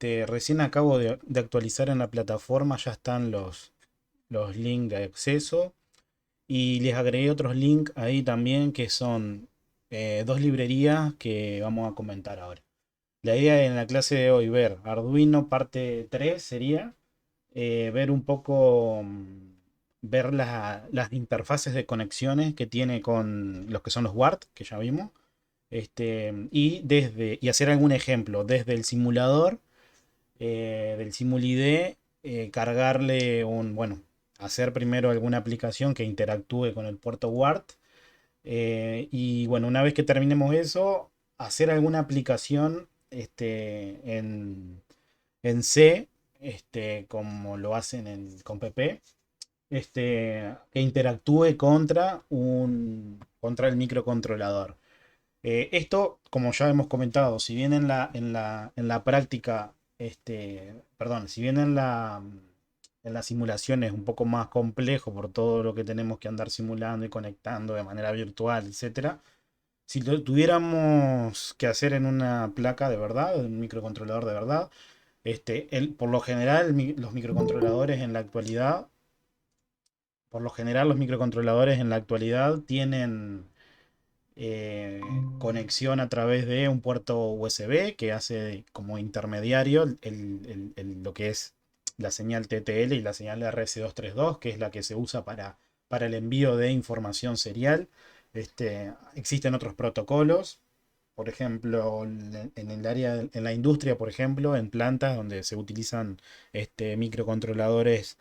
Recién acabo de actualizar en la plataforma, ya están los links de acceso y les agregué otros links ahí también que son dos librerías que vamos a comentar ahora. La idea en la clase de hoy ver Arduino parte 3 sería ver un poco, ver las interfaces de conexiones que tiene con los que son los WART, que ya vimos, y hacer algún ejemplo desde el simulador del SimulID, cargarle bueno, hacer primero alguna aplicación que interactúe con el puerto WART. Y bueno, una vez que terminemos eso, hacer alguna aplicación en C, como lo hacen con PP, que interactúe contra el microcontrolador. Como ya hemos comentado, si bien en la práctica, perdón, si bien en la simulación es un poco más complejo por todo lo que tenemos que andar simulando y conectando de manera virtual, etcétera, si lo tuviéramos que hacer en una placa de verdad, en un microcontrolador de verdad, por lo general, los microcontroladores en la actualidad, tienen conexión a través de un puerto USB que hace como intermediario lo que es la señal TTL y la señal RS232, que es la que se usa para el envío de información serial. Existen otros protocolos, por ejemplo, en el área, en la industria, por ejemplo, en plantas donde se utilizan microcontroladores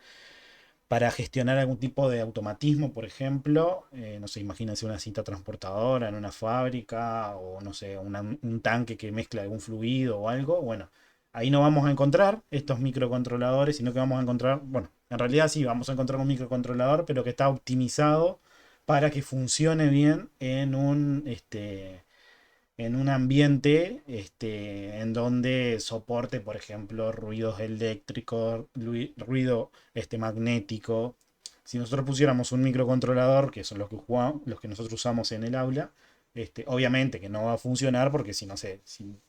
para gestionar algún tipo de automatismo, por ejemplo, no sé, imagínense una cinta transportadora en una fábrica o no sé, un tanque que mezcla algún fluido o algo. Bueno, ahí no vamos a encontrar estos microcontroladores, sino que vamos a encontrar, bueno, en realidad sí, vamos a encontrar un microcontrolador, pero que está optimizado para que funcione bien en un ambiente en donde soporte, por ejemplo, ruidos eléctricos, ruido magnético. Si nosotros pusiéramos un microcontrolador, que son los que nosotros usamos en el aula, obviamente que no va a funcionar porque si no sé,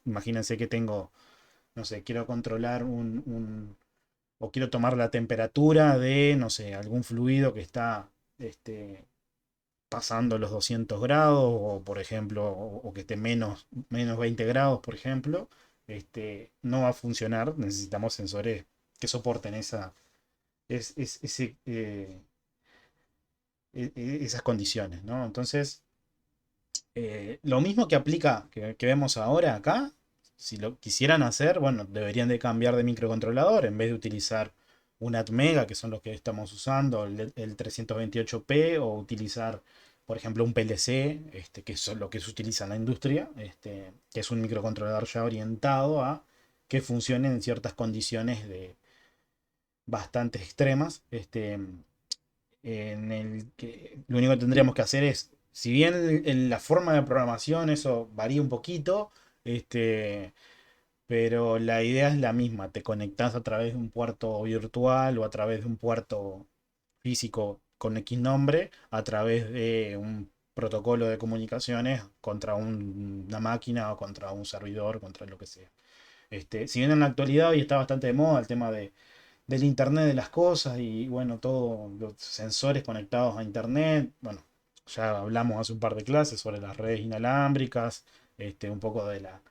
imagínense que tengo, no sé, quiero controlar o quiero tomar la temperatura de, no sé, algún fluido que está este, pasando los 200 grados, o por ejemplo, o que esté menos 20 grados, por ejemplo, no va a funcionar. Necesitamos sensores que soporten es- es- ese, eh, esas condiciones, ¿no? Entonces, lo mismo que aplica, que vemos ahora acá, si lo quisieran hacer, bueno, deberían de cambiar de microcontrolador en vez de utilizar un Atmega, que son los que estamos usando, el 328P, o utilizar, por ejemplo, un PLC, que es lo que se utiliza en la industria, que es un microcontrolador ya orientado a que funcione en ciertas condiciones bastante extremas, en el que lo único que tendríamos que hacer es, si bien en la forma de programación eso varía un poquito, este, pero la idea es la misma, te conectas a través de un puerto virtual o a través de un puerto físico con X nombre, a través de un protocolo de comunicaciones contra una máquina o contra un servidor, contra lo que sea. Si bien en la actualidad hoy está bastante de moda el tema del Internet de las cosas y bueno, todos los sensores conectados a Internet. Bueno, ya hablamos hace un par de clases sobre las redes inalámbricas, un poco de la-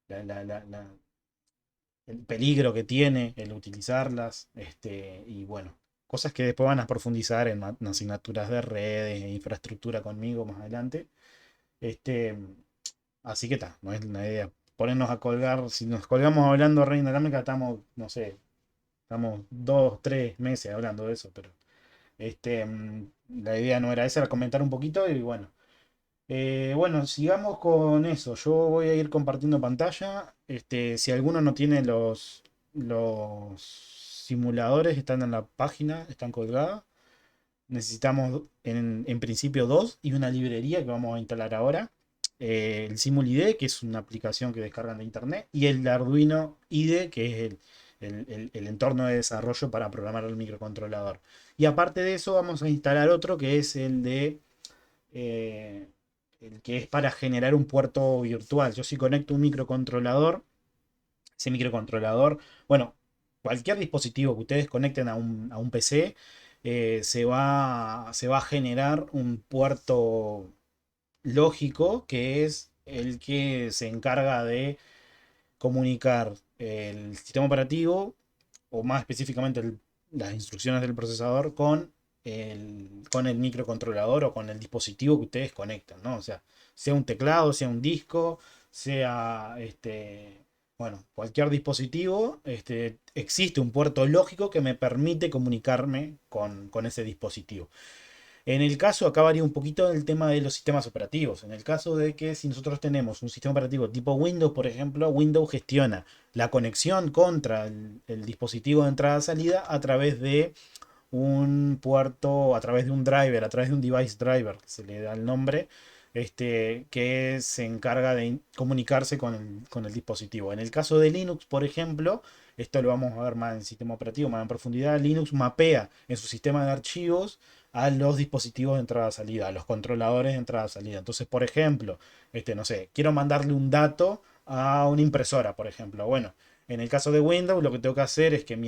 la- la- la- el peligro que tiene el utilizarlas, y bueno, cosas que después van a profundizar en asignaturas de redes e infraestructura conmigo más adelante. Este, Así que está, no es una idea ponernos a colgar. Si nos colgamos hablando de red inalámbrica, estamos, no sé, estamos 2, 3 meses hablando de eso, pero la idea no era esa, era comentar un poquito y bueno. Bueno, sigamos con eso. Yo voy a ir compartiendo pantalla. Si alguno no tiene los simuladores, están en la página, están colgados. Necesitamos en principio dos y una librería que vamos a instalar ahora. El SimulID, que es una aplicación que descargan de internet, y el Arduino IDE, que es el entorno de desarrollo para programar el microcontrolador. Y aparte de eso, vamos a instalar otro que es eh, el que es para generar un puerto virtual. Yo si conecto un microcontrolador, ese microcontrolador, bueno, cualquier dispositivo que ustedes conecten a un PC, se va a generar un puerto lógico que es el que se encarga de comunicar el sistema operativo, o más específicamente las instrucciones del procesador, con el microcontrolador o con el dispositivo que ustedes conectan, ¿no? O sea un teclado, sea un disco, sea bueno, cualquier dispositivo, existe un puerto lógico que me permite comunicarme con ese dispositivo. En el caso, acá varía un poquito el tema de los sistemas operativos. En el caso de que si nosotros tenemos un sistema operativo tipo Windows, por ejemplo, Windows gestiona la conexión contra el dispositivo de entrada-salida a través de un puerto, a través de un driver, a través de un device driver, que se le da el nombre, que se encarga de comunicarse con el dispositivo. En el caso de Linux, por ejemplo, esto lo vamos a ver más en el sistema operativo, más en profundidad. Linux mapea en su sistema de archivos a los dispositivos de entrada-salida, a los controladores de entrada-salida. Entonces, por ejemplo, no sé, quiero mandarle un dato a una impresora, por ejemplo. Bueno, en el caso de Windows, lo que tengo que hacer es que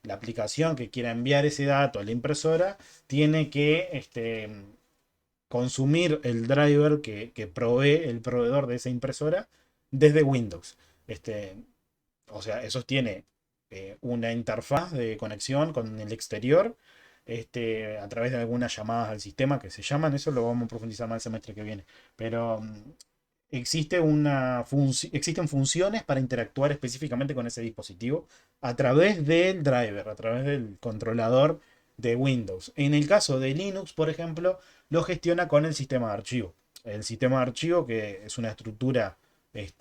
la aplicación que quiera enviar ese dato a la impresora tiene que consumir el driver que provee el proveedor de esa impresora desde Windows. Este, o sea, eso tiene una interfaz de conexión con el exterior, a través de algunas llamadas al sistema que se llaman. Eso lo vamos a profundizar más el semestre que viene. Pero existen funciones para interactuar específicamente con ese dispositivo a través del driver, a través del controlador de Windows. En el caso de Linux, por ejemplo, lo gestiona con el sistema de archivo. El sistema de archivo, que es una estructura, pues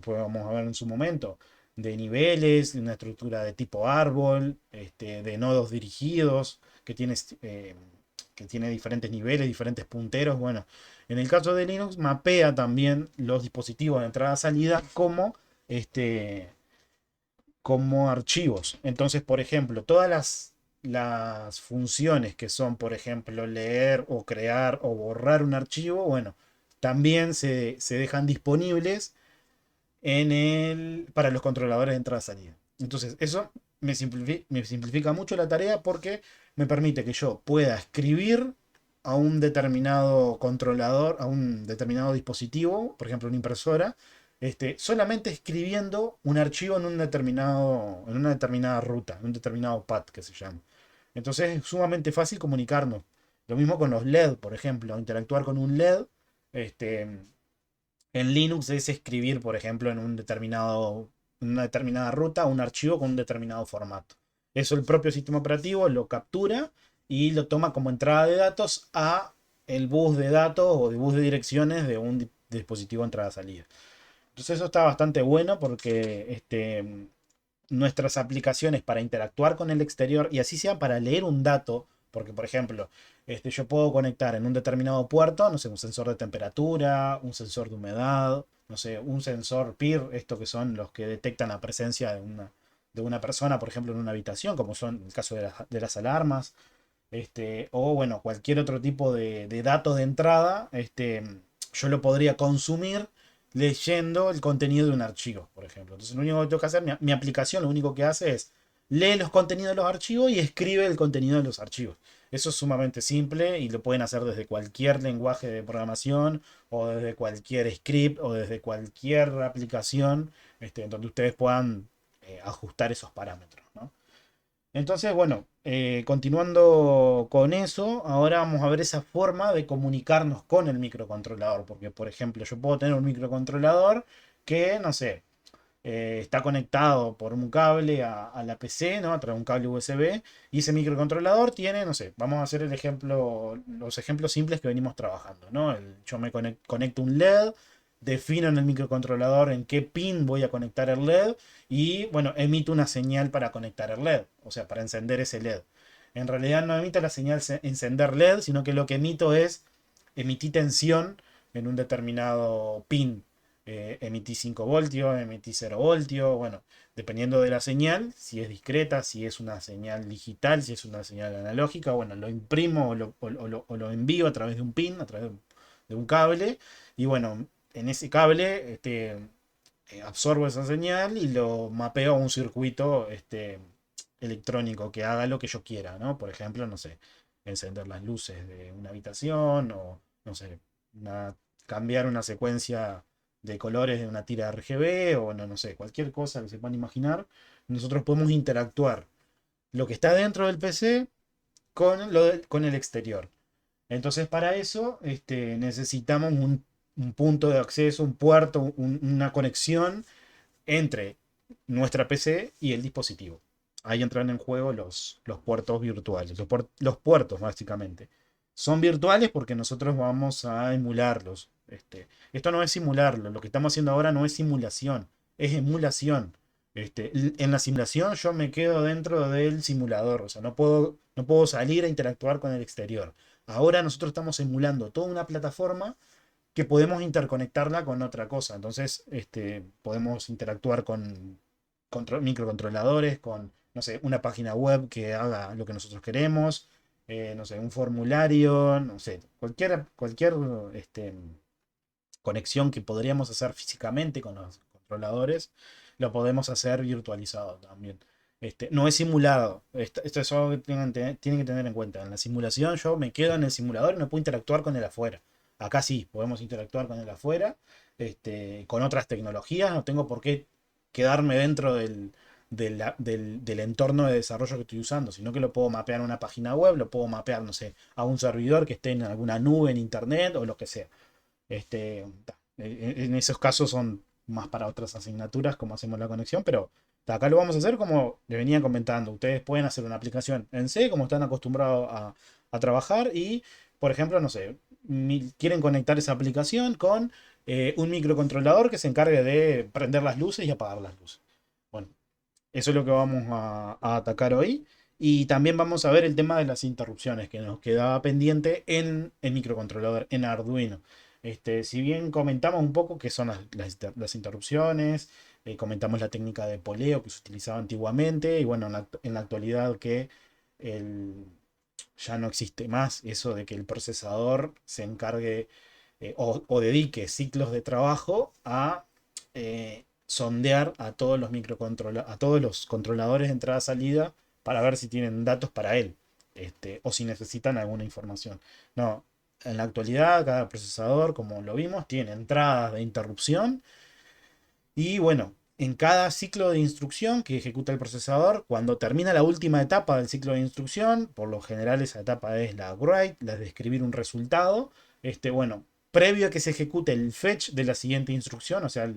vamos a ver en su momento, de niveles, una estructura de tipo árbol, de nodos dirigidos, que tiene diferentes niveles, diferentes punteros. Bueno, en el caso de Linux, mapea también los dispositivos de entrada-salida como archivos. Entonces, por ejemplo, todas las funciones que son, por ejemplo, leer o crear o borrar un archivo, bueno, también se dejan disponibles para los controladores de entrada-salida. Entonces, eso me simplifica mucho la tarea, porque me permite que yo pueda escribir a un determinado controlador, a un determinado dispositivo, por ejemplo, una impresora, solamente escribiendo un archivo en una determinada ruta, en un determinado path que se llama. Entonces es sumamente fácil comunicarnos. Lo mismo con los LED, por ejemplo, interactuar con un LED. Este, en Linux es escribir, por ejemplo, en una determinada ruta, un archivo con un determinado formato. Eso el propio sistema operativo lo captura y lo toma como entrada de datos a el bus de datos o de bus de direcciones de un dispositivo entrada-salida. Entonces eso está bastante bueno, porque nuestras aplicaciones para interactuar con el exterior, y así sea para leer un dato, porque por ejemplo, yo puedo conectar en un determinado puerto, no sé, un sensor de temperatura, un sensor de humedad, no sé, un sensor PIR, esto que son los que detectan la presencia de una persona, por ejemplo, en una habitación, como son el caso de las alarmas, o bueno, cualquier otro tipo de dato de entrada. Yo lo podría consumir leyendo el contenido de un archivo, por ejemplo. Entonces, lo único que tengo que hacer, mi aplicación lo único que hace es lee los contenidos de los archivos y escribe el contenido de los archivos. Eso es sumamente simple y lo pueden hacer desde cualquier lenguaje de programación, o desde cualquier script, o desde cualquier aplicación, donde ustedes puedan ajustar esos parámetros, ¿no? Entonces, bueno, continuando con eso, ahora vamos a ver esa forma de comunicarnos con el microcontrolador. Porque, por ejemplo, yo puedo tener un microcontrolador que, no sé, está conectado por un cable a la PC, ¿no? A través de un cable USB. Y ese microcontrolador tiene, no sé, vamos a hacer los ejemplos simples que venimos trabajando, ¿no? Yo me conecto un LED, defino en el microcontrolador en qué pin voy a conectar el LED, y, bueno, emito una señal para conectar el LED, o sea, para encender ese LED. En realidad no emito la señal encender LED, sino que lo que emito es emití tensión en un determinado pin. Emití 5 voltios, emití 0 voltios, bueno, dependiendo de la señal, si es discreta, si es una señal digital, si es una señal analógica, bueno, lo imprimo o lo envío a través de un pin, a través de un cable. Y bueno, en ese cable, absorbo esa señal y lo mapeo a un circuito electrónico que haga lo que yo quiera, ¿no? Por ejemplo, no sé, encender las luces de una habitación o, no sé, cambiar una secuencia de colores de una tira RGB o no, no sé, cualquier cosa que se puedan imaginar. Nosotros podemos interactuar lo que está dentro del PC con el exterior. Entonces, para eso necesitamos un punto de acceso, un puerto, una conexión entre nuestra PC y el dispositivo. Ahí entran en juego los puertos virtuales, los puertos básicamente. Son virtuales porque nosotros vamos a emularlos. Esto no es simularlo, lo que estamos haciendo ahora no es simulación, es emulación. En la simulación yo me quedo dentro del simulador, o sea, no puedo salir a interactuar con el exterior. Ahora nosotros estamos emulando toda una plataforma que podemos interconectarla con otra cosa. Entonces, podemos interactuar con microcontroladores, con, no sé, una página web que haga lo que nosotros queremos, no sé, un formulario, no sé, cualquier conexión que podríamos hacer físicamente con los controladores, lo podemos hacer virtualizado también. No es simulado. Esto es algo que tienen que tener en cuenta. En la simulación yo me quedo en el simulador y no puedo interactuar con el afuera. Acá sí, podemos interactuar con el afuera, con otras tecnologías. No tengo por qué quedarme dentro del entorno de desarrollo que estoy usando, sino que lo puedo mapear a una página web, lo puedo mapear, no sé, a un servidor que esté en alguna nube, en internet o lo que sea. En esos casos son más para otras asignaturas, como hacemos la conexión, pero acá lo vamos a hacer como le venía comentando. Ustedes pueden hacer una aplicación en C, como están acostumbrados a trabajar, y, por ejemplo, no sé, quieren conectar esa aplicación con un microcontrolador que se encargue de prender las luces y apagar las luces. Bueno, eso es lo que vamos a atacar hoy. Y también vamos a ver el tema de las interrupciones que nos quedaba pendiente en el microcontrolador, en Arduino. Si bien comentamos un poco qué son las interrupciones, comentamos la técnica de poleo que se utilizaba antiguamente y bueno, en la actualidad que el- ya no existe más eso de que el procesador se encargue o dedique ciclos de trabajo a sondear a todos a todos los controladores de entrada-salida para ver si tienen datos para él, o si necesitan alguna información. No, en la actualidad cada procesador, como lo vimos, tiene entradas de interrupción y bueno, en cada ciclo de instrucción que ejecuta el procesador, cuando termina la última etapa del ciclo de instrucción, por lo general esa etapa es la write, la de escribir un resultado, bueno, previo a que se ejecute el fetch de la siguiente instrucción, o sea,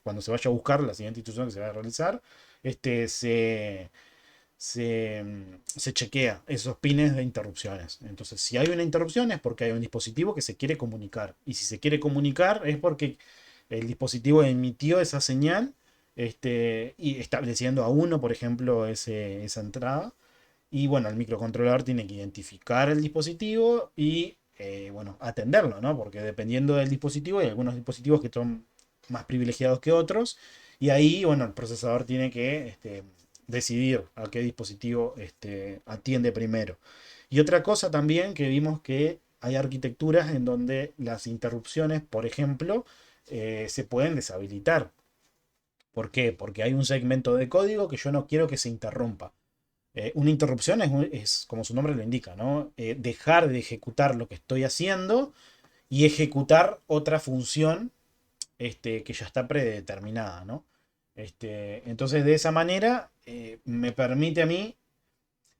cuando se vaya a buscar la siguiente instrucción que se va a realizar, este, se, se chequea esos pines de interrupciones. Entonces, si hay una interrupción es porque hay un dispositivo que se quiere comunicar. Y si se quiere comunicar es porque el dispositivo emitió esa señal, y estableciendo a uno, por ejemplo, esa entrada. Y bueno, el microcontrolador tiene que identificar el dispositivo y bueno, atenderlo, ¿no? Porque dependiendo del dispositivo, hay algunos dispositivos que son más privilegiados que otros. Y ahí, bueno, el procesador tiene que decidir a qué dispositivo atiende primero. Y otra cosa también que vimos que hay arquitecturas en donde las interrupciones, por ejemplo, se pueden deshabilitar. ¿Por qué? Porque hay un segmento de código que yo no quiero que se interrumpa. Una interrupción es, como su nombre lo indica, ¿no? Dejar de ejecutar lo que estoy haciendo y ejecutar otra función que ya está predeterminada, ¿no? Entonces, de esa manera, me permite a mí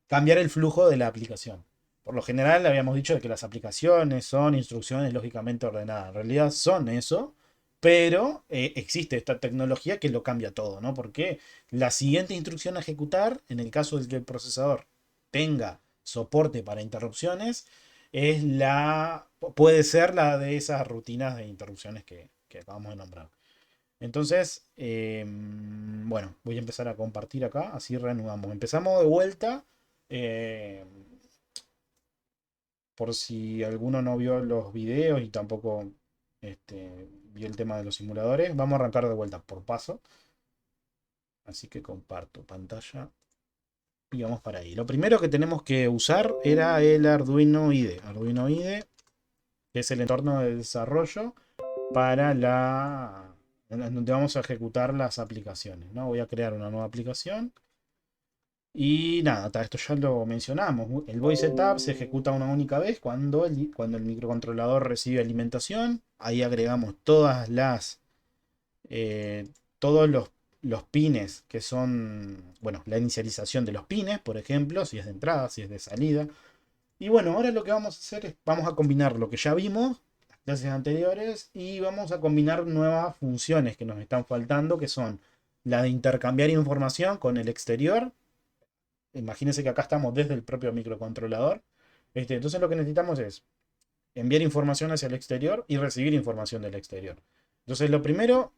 cambiar el flujo de la aplicación. Por lo general, habíamos dicho de que las aplicaciones son instrucciones lógicamente ordenadas. En realidad son eso, pero existe esta tecnología que lo cambia todo, ¿no? Porque la siguiente instrucción a ejecutar, en el caso de que el procesador tenga soporte para interrupciones, puede ser la de esas rutinas de interrupciones que acabamos de nombrar. Entonces, bueno, voy a empezar a compartir acá, así reanudamos. Empezamos de vuelta, eh, por si alguno no vio los videos y tampoco vio el tema de los simuladores. Vamos a arrancar de vuelta por paso. Así que comparto pantalla y vamos para ahí. Lo primero que tenemos que usar era el Arduino IDE. Arduino IDE, que es el entorno de desarrollo para en donde vamos a ejecutar las aplicaciones, ¿no? Voy a crear una nueva aplicación. Y nada, esto ya lo mencionamos. El voice setup se ejecuta una única vez cuando el microcontrolador recibe alimentación. Ahí agregamos eh, todos los pines que son, bueno, la inicialización de los pines, por ejemplo, si es de entrada, si es de salida. Y bueno, ahora lo que vamos a hacer es, vamos a combinar lo que ya vimos, las clases anteriores, y vamos a combinar nuevas funciones que nos están faltando, que son la de intercambiar información con el exterior. Imagínense que acá estamos desde el propio microcontrolador. Entonces lo que necesitamos es enviar información hacia el exterior y recibir información del exterior. Entonces lo primero,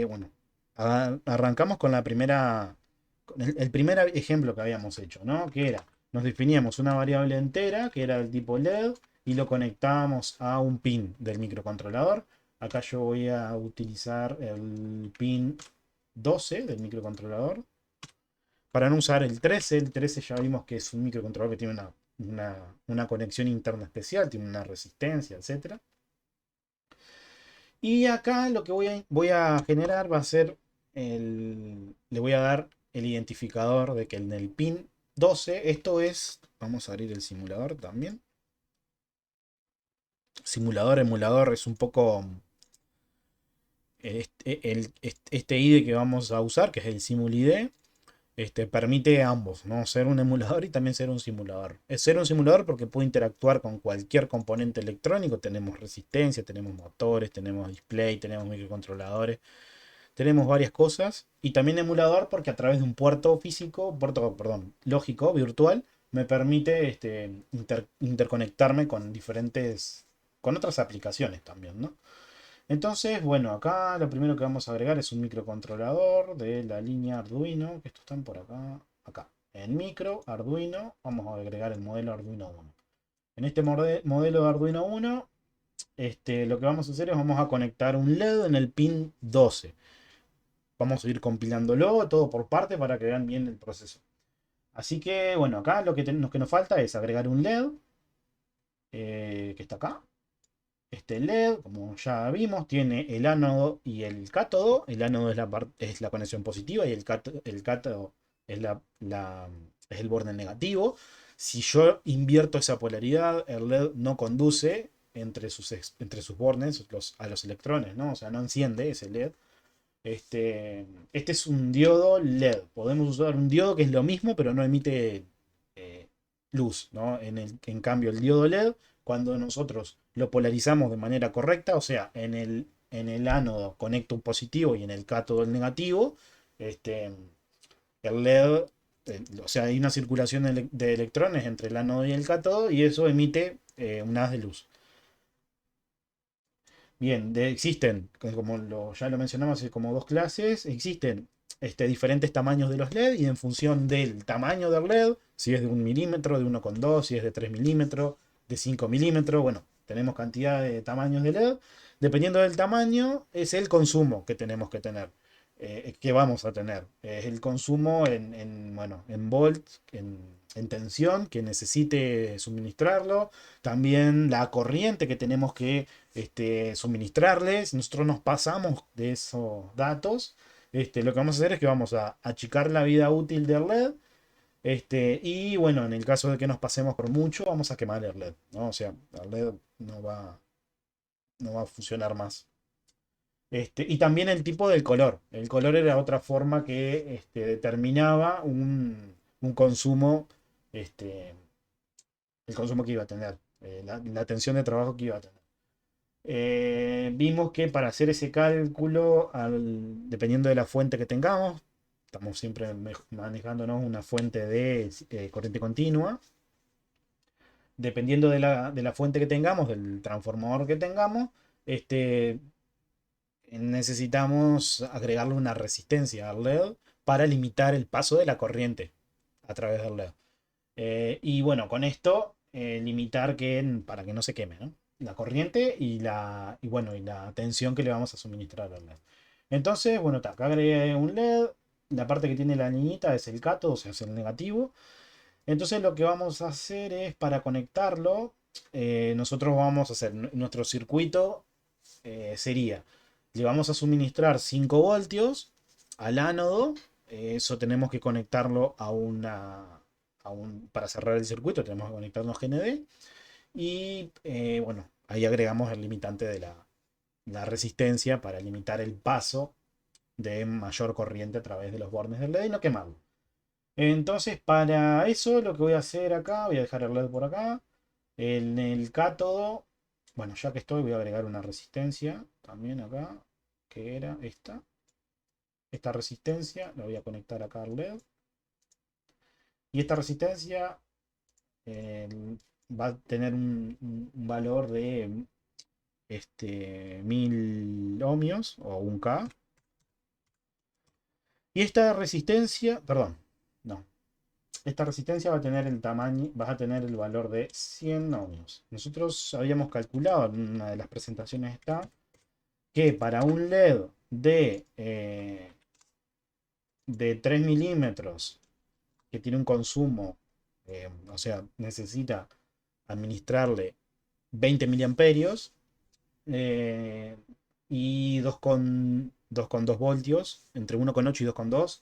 bueno, arrancamos con el primer ejemplo que habíamos hecho, ¿no? Que era, nos definíamos una variable entera, que era del tipo LED, y lo conectábamos a un pin del microcontrolador. Acá yo voy a utilizar el pin 12 del microcontrolador. Para no usar el 13 ya vimos que es un microcontrolador que tiene una conexión interna especial, tiene una resistencia, etcétera. Y acá lo que voy a generar va a ser le voy a dar el identificador de que en el pin 12, esto es, vamos a abrir el simulador también. Simulador, emulador, es un poco este IDE que vamos a usar, que es el SimulID. Permite ambos, ¿no? Ser un emulador y también ser un simulador. Es ser un simulador porque puede interactuar con cualquier componente electrónico. Tenemos resistencia, tenemos motores, tenemos display, tenemos microcontroladores, tenemos varias cosas. Y también emulador porque a través de un puerto físico, puerto, perdón, lógico, virtual, me permite interconectarme con otras aplicaciones también, ¿no? Entonces, bueno, acá lo primero que vamos a agregar es un microcontrolador de la línea Arduino, que estos están por acá, acá. En micro, Arduino, vamos a agregar el modelo Arduino 1. En este modelo de Arduino 1, lo que vamos a hacer es vamos a conectar un LED en el pin 12. Vamos a ir compilándolo todo por parte para que vean bien el proceso. Así que, bueno, acá lo que nos falta es agregar un LED, que está acá. Este LED, como ya vimos, tiene el ánodo y el cátodo. El ánodo es la conexión positiva y el cátodo es el borde negativo. Si yo invierto esa polaridad, el LED no conduce entre sus bordes a los electrones, ¿no? O sea, no enciende ese LED. Este es un diodo LED. Podemos usar un diodo que es lo mismo, pero no emite eh, luz, ¿no? En cambio, el diodo LED, cuando nosotros lo polarizamos de manera correcta, o sea, en el ánodo conecta un positivo y en el cátodo el negativo, este, el LED, o sea, hay una circulación de electrones entre el ánodo y el cátodo y eso emite un haz de luz. Bien, existen, como ya lo mencionamos, como dos clases, existen diferentes tamaños de los LED y en función del tamaño del LED, si es de 1 milímetro, de 1,2, si es de 3 milímetros, de 5 milímetros, bueno, tenemos cantidad de tamaños de LED. Dependiendo del tamaño, es el consumo que tenemos que tener, que vamos a tener. Es el consumo bueno, en volts, en tensión que necesite suministrarlo. También la corriente que tenemos que suministrarles. Nosotros nos pasamos de esos datos. Lo que vamos a hacer es que vamos a achicar la vida útil del LED. Y bueno, en el caso de que nos pasemos por mucho, vamos a quemar el LED, ¿no? O sea, el LED no va a funcionar más. Y también el tipo del color. El color era otra forma que determinaba un consumo, este, el consumo que iba a tener, la tensión de trabajo que iba a tener. Vimos que para hacer ese cálculo, dependiendo de la fuente que tengamos, estamos siempre manejándonos una fuente de corriente continua. Dependiendo de la fuente que tengamos, del transformador que tengamos, este, necesitamos agregarle una resistencia al LED para limitar el paso de la corriente a través del LED. Y bueno, con esto limitar para que no se queme, ¿no? La corriente y la tensión que le vamos a suministrar al LED. Entonces, bueno, acá agregué un LED. La parte que tiene la niñita es el cátodo, o sea, es el negativo. Entonces lo que vamos a hacer es para conectarlo, nosotros vamos a hacer nuestro circuito, sería Le vamos a suministrar 5 voltios al ánodo. Eso tenemos que conectarlo para cerrar el circuito, tenemos que conectarnos GND. Y bueno, ahí agregamos el limitante de la resistencia para limitar el paso de mayor corriente a través de los bornes del LED y no quemarlo. Entonces, para eso lo que voy a hacer acá, voy a dejar el LED por acá. En el cátodo, bueno, ya que estoy, voy a agregar una resistencia también acá, que era esta. Esta resistencia la voy a conectar acá al LED. Y esta resistencia eh, va a tener un valor de 1000 ohmios o 1K. Y esta resistencia, perdón, no. Esta resistencia va a tener el tamaño, va a tener el valor de 100 ohmios. Nosotros habíamos calculado en una de las presentaciones está que para un LED de 3 milímetros que tiene un consumo, o sea, necesita administrarle 20 miliamperios eh, y 2,2 voltios, entre 1,8 y 2,2.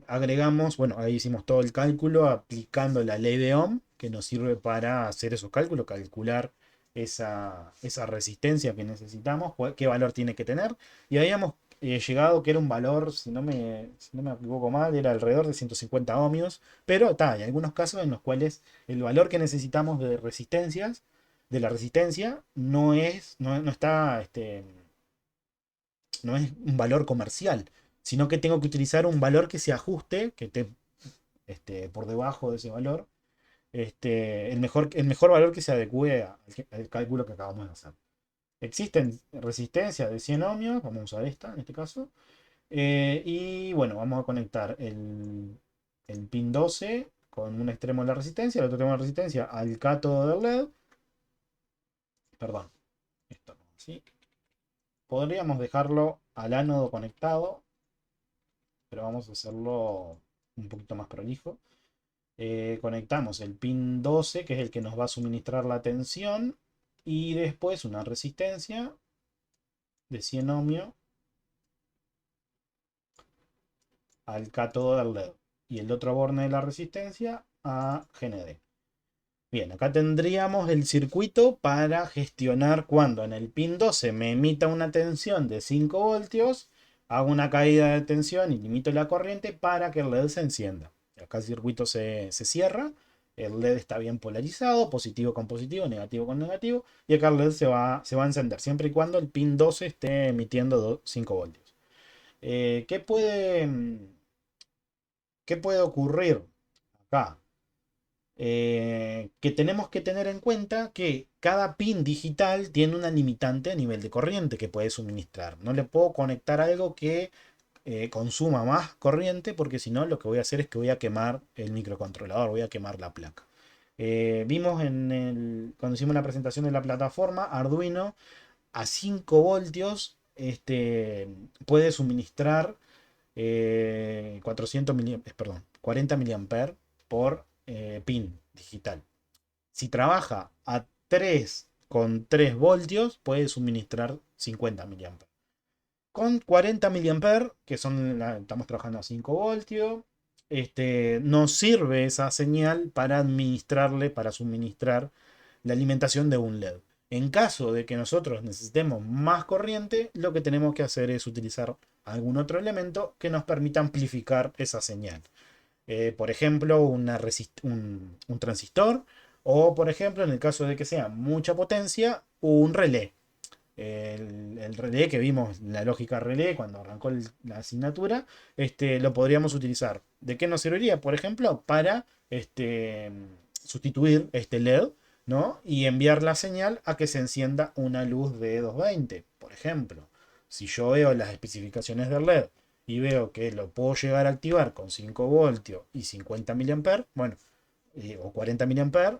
Agregamos, bueno, ahí hicimos todo el cálculo aplicando la ley de Ohm, que nos sirve para hacer esos cálculos, calcular esa resistencia que necesitamos, qué valor tiene que tener. Y habíamos llegado que era un valor, si no me equivoco mal, era alrededor de 150 ohmios. Pero hay algunos casos en los cuales el valor que necesitamos de la resistencia, no está, no es un valor comercial, sino que tengo que utilizar un valor que se ajuste, que esté por debajo de ese valor, el mejor valor que se adecue al cálculo que acabamos de hacer. Existen resistencias de 100 ohmios, vamos a usar esta en este caso, y bueno, vamos a conectar el pin 12 con un extremo de la resistencia, el otro extremo de la resistencia al cátodo del LED, perdón, esto, ¿sí? Podríamos dejarlo al ánodo conectado, pero vamos a hacerlo un poquito más prolijo. Conectamos el pin 12, que es el que nos va a suministrar la tensión, y después una resistencia de 100 ohmios al cátodo del LED y el otro borne de la resistencia a GND. Bien, acá tendríamos el circuito para gestionar cuando en el pin 12 me emita una tensión de 5 voltios, hago una caída de tensión y limito la corriente para que el LED se encienda. Acá el circuito se cierra, el LED está bien polarizado, positivo con positivo, negativo con negativo, y acá el LED se va a encender, siempre y cuando el pin 12 esté emitiendo 5 voltios. ¿Qué puede ocurrir acá? Que tenemos que tener en cuenta que cada pin digital tiene una limitante a nivel de corriente que puede suministrar. No le puedo conectar algo que consuma más corriente, porque si no lo que voy a hacer es que voy a quemar el microcontrolador, voy a quemar la placa. Vimos cuando hicimos la presentación de la plataforma Arduino, a 5 voltios puede suministrar 40 miliamperes por pin digital. Si trabaja a 3,3 voltios, puede suministrar 50 miliamperes. Con 40 miliamperes, que estamos trabajando a 5 voltios, nos sirve esa señal para suministrar la alimentación de un LED. En caso de que nosotros necesitemos más corriente, lo que tenemos que hacer es utilizar algún otro elemento que nos permita amplificar esa señal. Por ejemplo, un transistor, o por ejemplo, en el caso de que sea mucha potencia, un relé. El relé que vimos, la lógica relé, cuando arrancó la asignatura, lo podríamos utilizar. ¿De qué nos serviría? Por ejemplo, para sustituir este LED, ¿no? Y enviar la señal a que se encienda una luz de 220, por ejemplo. Si yo veo las especificaciones del LED y veo que lo puedo llegar a activar con 5 voltios y 50 miliamperes, bueno, o 40 miliamperes,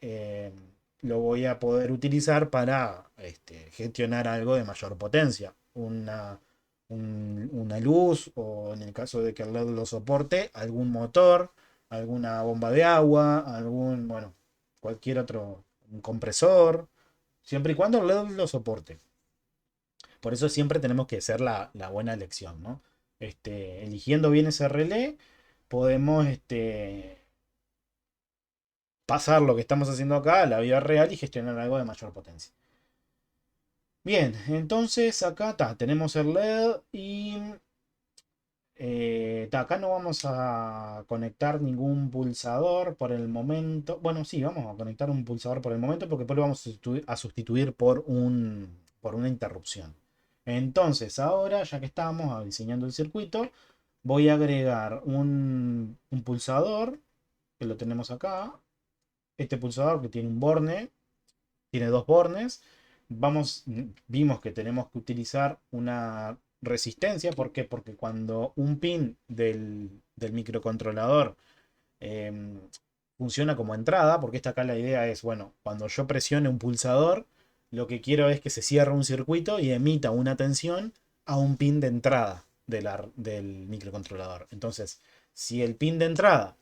eh, lo voy a poder utilizar para gestionar algo de mayor potencia. Una luz, o en el caso de que el LED lo soporte, algún motor, alguna bomba de agua, bueno, cualquier otro, un compresor, siempre y cuando el LED lo soporte. Por eso siempre tenemos que hacer la buena elección, ¿no? Eligiendo bien ese relé, podemos pasar lo que estamos haciendo acá a la vida real y gestionar algo de mayor potencia. Bien, entonces acá tenemos el LED y acá no vamos a conectar ningún pulsador por el momento. Bueno, sí, vamos a conectar un pulsador por el momento porque después lo vamos a sustituir por una interrupción. Entonces, ahora, ya que estamos diseñando el circuito, voy a agregar un pulsador, que lo tenemos acá. Este pulsador que tiene un borne, tiene dos bornes. Vimos que tenemos que utilizar una resistencia. ¿Por qué? Porque cuando un pin del microcontrolador em, funciona como entrada, porque esta acá la idea es, bueno, cuando yo presione un pulsador, lo que quiero es que se cierre un circuito y emita una tensión a un pin de entrada del microcontrolador. Entonces, si el pin de entrada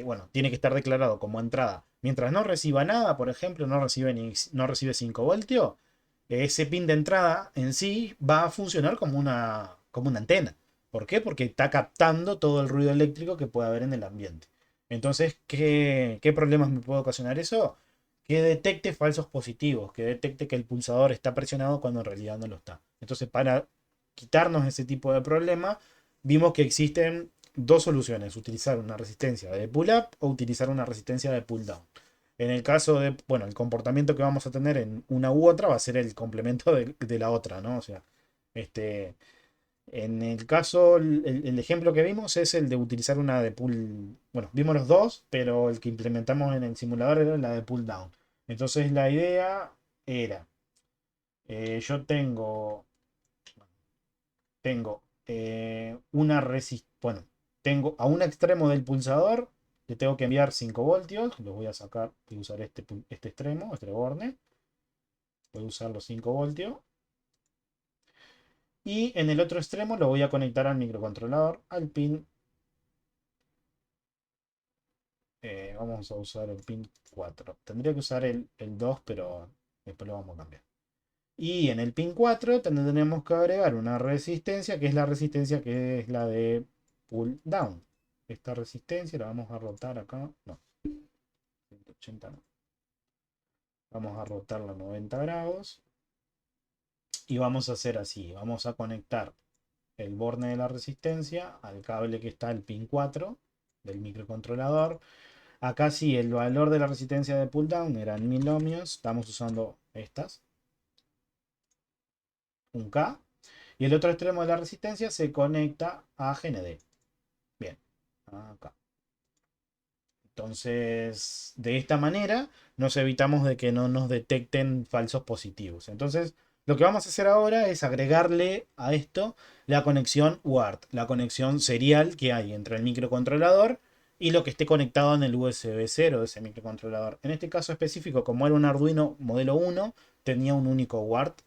bueno, tiene que estar declarado como entrada. Mientras no reciba nada, por ejemplo, no recibe 5 voltios, ese pin de entrada en sí va a funcionar como una antena. ¿Por qué? Porque está captando todo el ruido eléctrico que puede haber en el ambiente. Entonces, ¿qué problemas me puede ocasionar eso? Que detecte falsos positivos, que detecte que el pulsador está presionado cuando en realidad no lo está. Entonces, para quitarnos ese tipo de problema, vimos que existen dos soluciones: utilizar una resistencia de pull up o utilizar una resistencia de pull down. En el caso de, bueno, el comportamiento que vamos a tener en una u otra va a ser el complemento de la otra, ¿no? O sea, este, en el caso, el ejemplo que vimos es el de utilizar una de pull. Bueno, vimos los dos, pero el que implementamos en el simulador era la de pull down. Entonces la idea era, yo tengo una resistencia, bueno, tengo a un extremo del pulsador, le tengo que enviar 5 voltios, lo voy a sacar, voy a usar este extremo, este borne, voy a usar los 5 voltios. Y en el otro extremo lo voy a conectar al microcontrolador, al pin, vamos a usar el pin 4. Tendría que usar el 2, pero después lo vamos a cambiar. Y en el pin 4 tendremos que agregar una resistencia, que es la resistencia que es la de pull down. Esta resistencia la vamos a rotar acá. No, 180 no. Vamos a rotarla a 90 grados. Y vamos a hacer así. Vamos a conectar el borne de la resistencia al cable que está el pin 4 del microcontrolador. Acá sí, el valor de la resistencia de pull down eran 1000 ohmios. Estamos usando estas, un K. Y el otro extremo de la resistencia se conecta a GND. Bien, acá. Entonces, de esta manera nos evitamos de que no nos detecten falsos positivos. Entonces, lo que vamos a hacer ahora es agregarle a esto la conexión UART, la conexión serial que hay entre el microcontrolador y lo que esté conectado en el USB 0 de ese microcontrolador. En este caso específico, como era un Arduino modelo 1, tenía un único UART.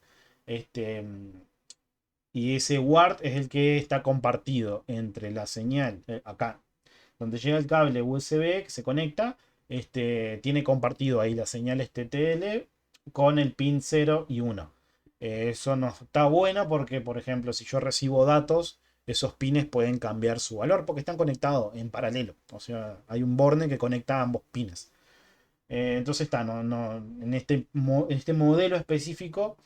Este, y ese UART es el que está compartido entre la señal, acá, donde llega el cable USB que se conecta, tiene compartido ahí las señales TTL con el pin 0 y 1. Eso no está bueno porque, por ejemplo, si yo recibo datos, esos pines pueden cambiar su valor porque están conectados en paralelo. O sea, hay un borne que conecta ambos pines. Entonces está, en este modelo específico,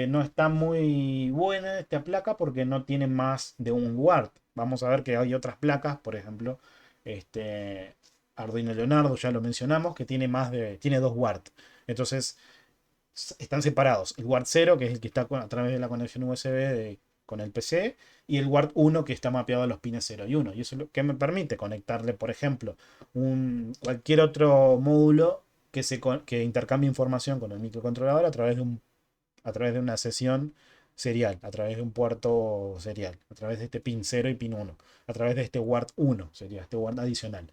no está muy buena esta placa porque no tiene más de un Ward. Vamos a ver que hay otras placas, por ejemplo, este Arduino Leonardo, ya lo mencionamos, que tiene 2 Ward. Entonces están separados. El Ward 0, que es el que está a través de la conexión USB con el PC, y el Ward 1, que está mapeado a los pines 0 y 1. Y eso es lo que me permite conectarle, por ejemplo, cualquier otro módulo que intercambie información con el microcontrolador a través de una sesión serial, a través de un puerto serial, a través de este pin 0 y pin 1, a través de este Ward 1, sería este Ward adicional.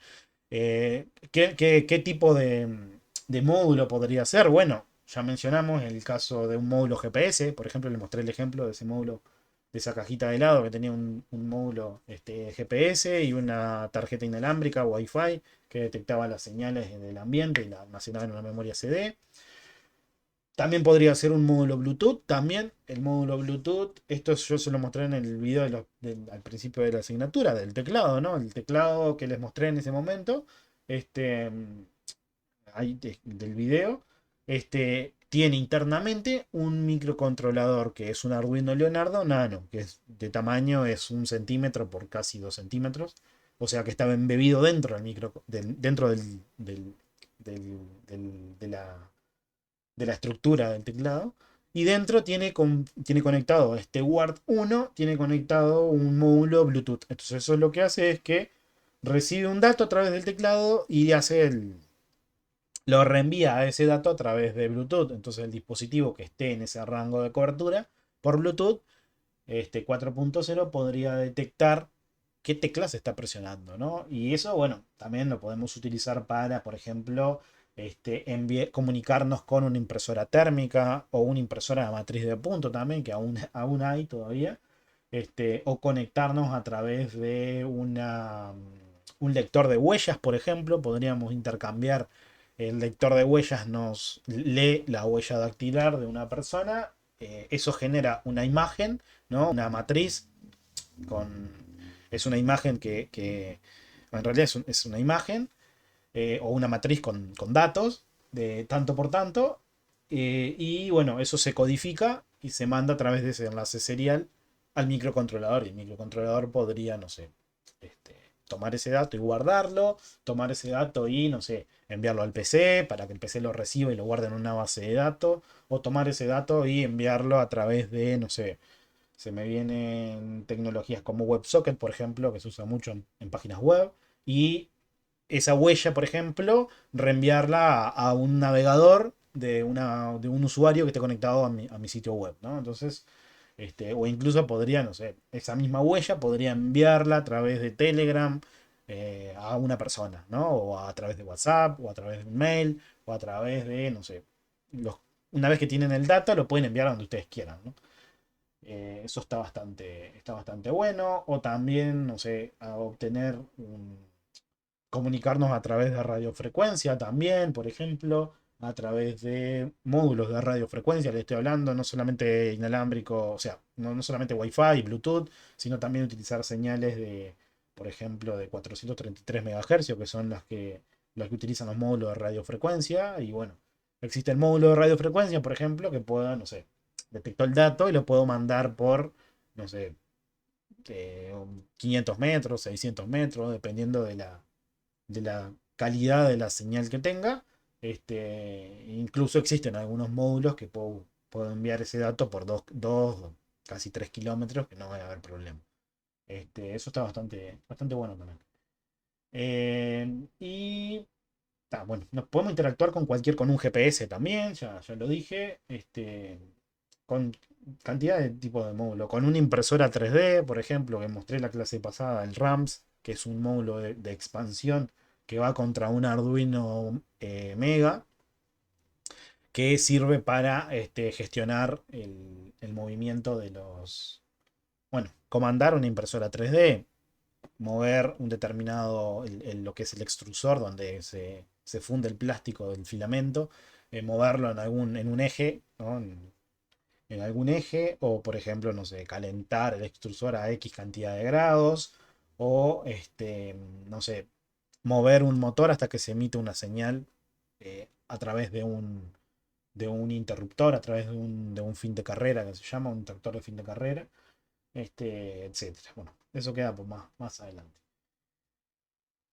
¿Qué tipo de módulo podría ser? Bueno, ya mencionamos el caso de un módulo GPS. Por ejemplo, le mostré el ejemplo de ese módulo, de esa cajita de lado que tenía un módulo GPS y una tarjeta inalámbrica Wi-Fi que detectaba las señales del ambiente y la almacenaba en una memoria CD. También podría ser un módulo Bluetooth. También el módulo Bluetooth, esto yo se lo mostré en el video al principio de la asignatura, del teclado, ¿no? El teclado que les mostré en ese momento, este, ahí del video, tiene internamente un microcontrolador que es un Arduino Leonardo Nano, que es de tamaño es 1 centímetro por casi 2 centímetros. O sea que estaba embebido dentro dentro de la estructura del teclado. Y dentro tiene conectado este Ward 1, tiene conectado un módulo Bluetooth. Entonces eso lo que hace es que recibe un dato a través del teclado y lo reenvía a ese dato a través de Bluetooth. Entonces el dispositivo que esté en ese rango de cobertura por Bluetooth, 4.0, podría detectar qué tecla se está presionando, ¿no? Y eso, bueno, también lo podemos utilizar para, por ejemplo, comunicarnos con una impresora térmica o una impresora de matriz de punto también, que aún hay todavía, o conectarnos a través de un lector de huellas, por ejemplo. Podríamos intercambiar. El lector de huellas nos lee la huella dactilar de una persona. Eso genera una imagen, ¿no? Una matriz con... Es una imagen en realidad es una imagen, o una matriz con datos de tanto por tanto. Y bueno, eso se codifica y se manda a través de ese enlace serial al microcontrolador. Y el microcontrolador podría, no sé, tomar ese dato y guardarlo, tomar ese dato y, no sé, enviarlo al PC para que el PC lo reciba y lo guarde en una base de datos, o tomar ese dato y enviarlo a través de, no sé, se me vienen tecnologías como WebSocket, por ejemplo, que se usa mucho en páginas web, y esa huella, por ejemplo, reenviarla a un navegador de un usuario que esté conectado a mi sitio web, ¿no? Entonces, o incluso podría, no sé, esa misma huella podría enviarla a través de Telegram, a una persona, ¿no? O a través de WhatsApp, o a través de un mail, o a través de, no sé, una vez que tienen el dato, lo pueden enviar a donde ustedes quieran, ¿no? Eso está bastante bueno. O también, no sé, a obtener comunicarnos a través de radiofrecuencia también, por ejemplo, a través de módulos de radiofrecuencia. Le estoy hablando no solamente inalámbrico, o sea, no solamente Wi-Fi, Bluetooth, sino también utilizar señales por ejemplo, de 433 MHz, que son las que utilizan los módulos de radiofrecuencia. Y bueno, existe el módulo de radiofrecuencia, por ejemplo, que pueda, no sé, detectó el dato y lo puedo mandar por, no sé, 500 metros, 600 metros, dependiendo de la calidad de la señal que tenga. Incluso existen algunos módulos que puedo enviar ese dato por 2, casi 3 kilómetros, que no va a haber problema. Eso está bastante, bastante bueno también. Y bueno, nos podemos interactuar con un GPS también, ya lo dije. Con cantidad de tipos de módulos. Con una impresora 3D, por ejemplo, que mostré la clase pasada, el RAMS, que es un módulo de expansión que va contra un Arduino Mega, que sirve para gestionar el movimiento de los... Bueno, comandar una impresora 3D, mover un determinado, lo que es el extrusor, donde se funde el plástico del filamento, moverlo en un eje, ¿no? En algún eje, o por ejemplo, no sé, calentar el extrusor a X cantidad de grados, o no sé, mover un motor hasta que se emite una señal, a través de un interruptor, a través de un fin de carrera, que se llama un interruptor de fin de carrera, etcétera. Bueno, eso queda por más adelante.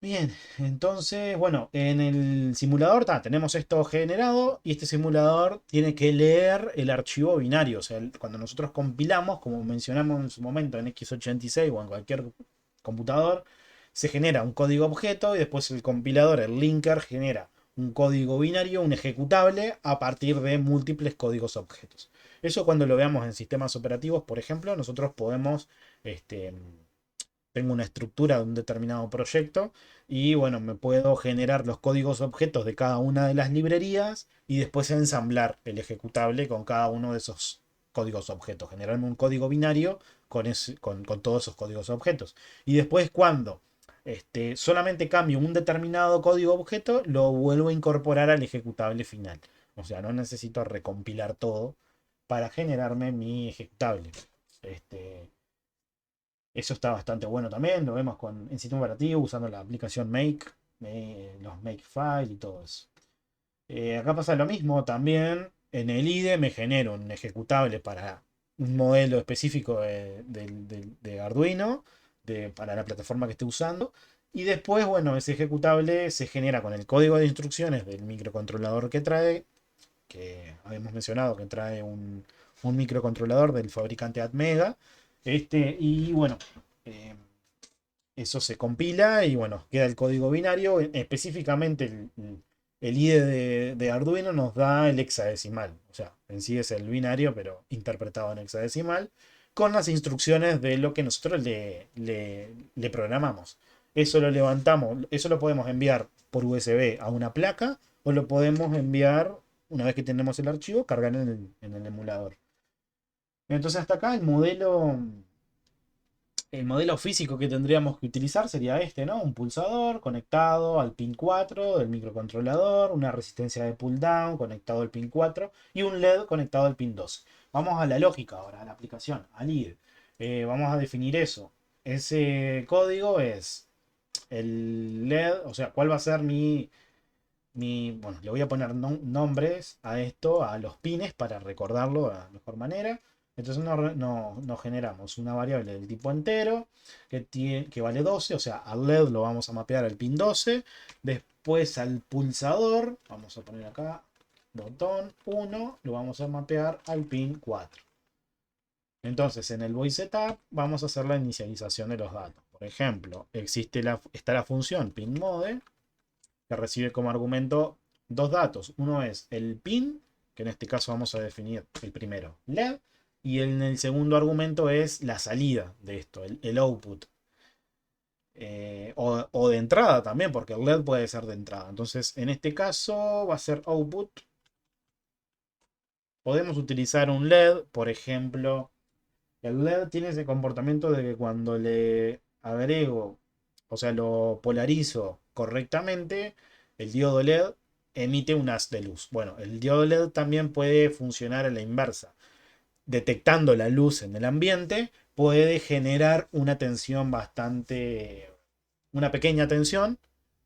Bien, entonces, bueno, en el simulador tenemos esto generado, y este simulador tiene que leer el archivo binario. O sea, cuando nosotros compilamos, como mencionamos en su momento en x86 o en cualquier computador, se genera un código objeto y después el compilador, el linker, genera un código binario, un ejecutable a partir de múltiples códigos objetos. Eso, cuando lo veamos en sistemas operativos, por ejemplo, nosotros podemos... Este, tengo una estructura de un determinado proyecto, y bueno, me puedo generar los códigos objetos de cada una de las librerías y después ensamblar el ejecutable con cada uno de esos códigos objetos, generarme un código binario con todos esos códigos objetos. Y después, cuando solamente cambio un determinado código objeto, lo vuelvo a incorporar al ejecutable final. O sea, no necesito recompilar todo para generarme mi ejecutable. Este, eso está bastante bueno también. Lo vemos en sistema operativo usando la aplicación Make, los Makefile y todo eso. Acá pasa lo mismo también. En el IDE me genero un ejecutable para un modelo específico de Arduino, para la plataforma que esté usando. Y después, bueno, ese ejecutable se genera con el código de instrucciones del microcontrolador que trae, que habíamos mencionado que trae un microcontrolador del fabricante Atmega. Y bueno, eh, eso se compila y bueno, queda el código binario. Específicamente el IDE de Arduino nos da el hexadecimal. O sea, en sí es el binario, pero interpretado en hexadecimal, con las instrucciones de lo que nosotros le programamos. Eso lo levantamos, eso lo podemos enviar por USB a una placa o lo podemos enviar, una vez que tenemos el archivo, cargar en el emulador. Entonces hasta acá el modelo físico que tendríamos que utilizar sería este, ¿no? Un pulsador conectado al pin 4 del microcontrolador, una resistencia de pull down conectado al pin 4 y un LED conectado al pin 12. Vamos a la lógica ahora, a la aplicación, al IDE. Vamos a definir eso. Ese código es el LED, o sea, cuál va a ser bueno, le voy a poner nombres a esto, a los pines, para recordarlo de la mejor manera. Entonces nos generamos una variable del tipo entero que vale 12, o sea, al LED lo vamos a mapear al pin 12. Después al pulsador, vamos a poner acá, botón 1, lo vamos a mapear al pin 4. Entonces en el void setup vamos a hacer la inicialización de los datos. Por ejemplo, está la función pinMode, que recibe como argumento dos datos. Uno es el pin, que en este caso vamos a definir el primero, LED, y en el segundo argumento es la salida de esto, el output. O de entrada también, porque el LED puede ser de entrada. Entonces, en este caso va a ser output. Podemos utilizar un LED, por ejemplo. El LED tiene ese comportamiento de que cuando le agrego, o sea, lo polarizo correctamente, el diodo LED emite un haz de luz. Bueno, el diodo LED también puede funcionar a la inversa. Detectando la luz en el ambiente, puede generar una tensión una pequeña tensión,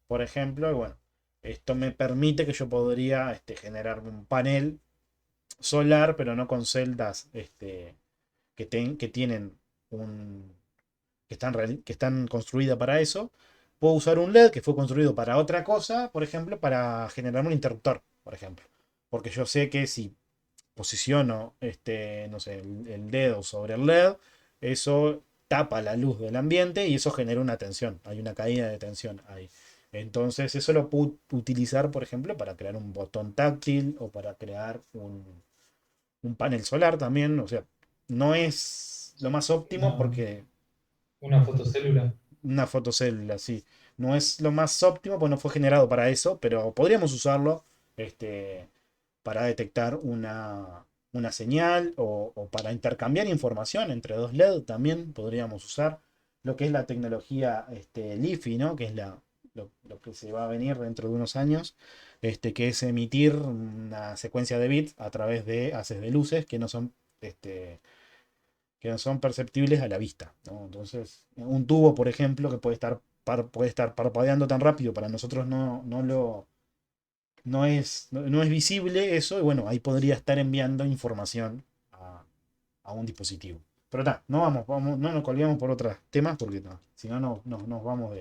por ejemplo, y bueno, esto me permite que yo podría generar un panel solar, pero no con celdas que tienen un, que están construidas para eso. Puedo usar un LED que fue construido para otra cosa, por ejemplo, para generar un interruptor, por ejemplo. Porque yo sé que si posiciono no sé, el dedo sobre el LED, eso tapa la luz del ambiente y eso genera una tensión. Hay una caída de tensión ahí. Entonces, eso lo puedo utilizar, por ejemplo, para crear un botón táctil o para crear un panel solar también. O sea, no es lo más óptimo Una, porque una fotocélula. una fotocélula, sí. No es lo más óptimo, pues no fue generado para eso, pero podríamos usarlo este, para detectar una señal o para intercambiar información entre dos LED. También podríamos usar lo que es la tecnología LiFi, ¿no? Que es lo que se va a venir dentro de unos años, que es emitir una secuencia de bits a través de haces de luces este, que no son perceptibles a la vista, ¿no? Entonces, un tubo, por ejemplo, que puede estar parpadeando tan rápido, para nosotros no es visible eso, y bueno, ahí podría estar enviando información a un dispositivo. Pero está, no nos colgamos por otros temas, porque no, si no, nos vamos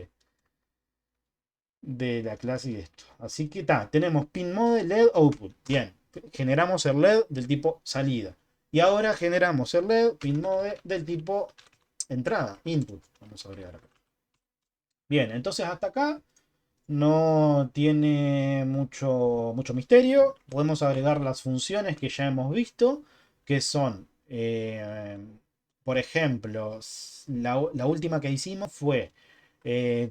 de la clase y de esto. Así que está, tenemos pin mode, LED, output. Bien, generamos el LED del tipo salida. Y ahora generamos el LED, pin mode, del tipo entrada, input. Vamos a agregar acá. Bien, entonces hasta acá no tiene mucho misterio. Podemos agregar las funciones que ya hemos visto, que son, por ejemplo, la última que hicimos fue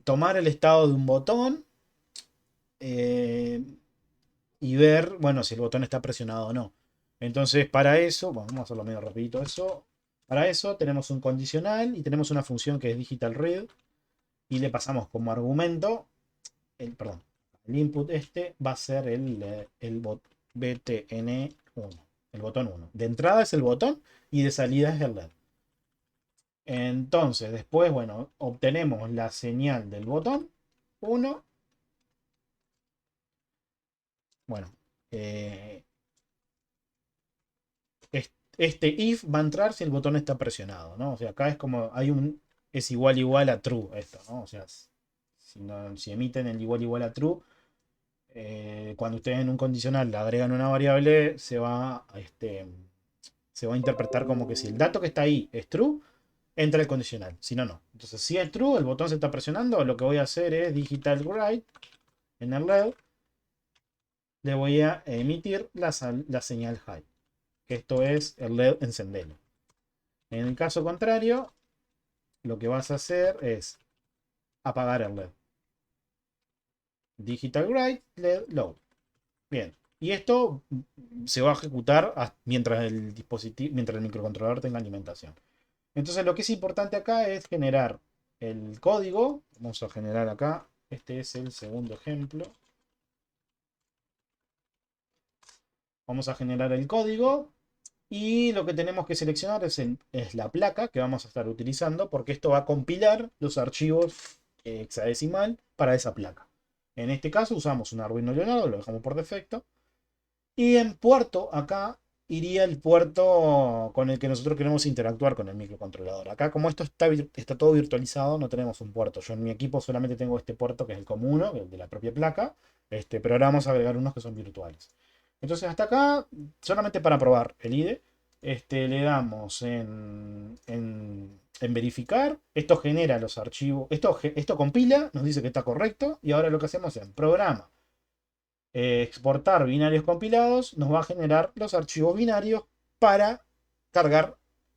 tomar el estado de un botón eh, y ver, bueno, si el botón está presionado o no. Entonces, para eso, bueno, vamos a hacerlo medio rapidito eso. Para eso tenemos un condicional y tenemos una función que es digital read y le pasamos como argumento perdón, el input va a ser btn1, el botón 1. De entrada es el botón y de salida es el LED. Entonces, después, bueno, obtenemos la señal del botón 1. Bueno, eh, este if va a entrar si el botón está presionado, ¿no? O sea, acá es como es igual a true esto, ¿no? O sea, si emiten el igual a true, cuando ustedes en un condicional le agregan una variable, se va a interpretar como que si el dato que está ahí es true, entra el condicional, si no, no. Entonces, si es true, el botón se está presionando, lo que voy a hacer es digital write en el LED, le voy a emitir la señal high, que esto es el LED encenderlo. En el caso contrario, lo que vas a hacer es apagar el LED. Digital write, LED low. Bien. Y esto se va a ejecutar mientras el microcontrolador tenga alimentación. Entonces lo que es importante acá es generar el código. Vamos a generar acá. Este es el segundo ejemplo. Vamos a generar el código. Y lo que tenemos que seleccionar es la placa que vamos a estar utilizando, porque esto va a compilar los archivos hexadecimal para esa placa. En este caso usamos un Arduino Leonardo, lo dejamos por defecto. Y en puerto, acá iría el puerto con el que nosotros queremos interactuar con el microcontrolador. Acá, como esto está todo virtualizado, no tenemos un puerto. Yo en mi equipo solamente tengo este puerto, que es el común, el de la propia placa. Pero ahora vamos a agregar unos que son virtuales. Entonces, hasta acá, solamente para probar el IDE, le damos en verificar. Esto genera los archivos. Esto compila, nos dice que está correcto. Y ahora lo que hacemos es en programa exportar binarios compilados, nos va a generar los archivos binarios para cargar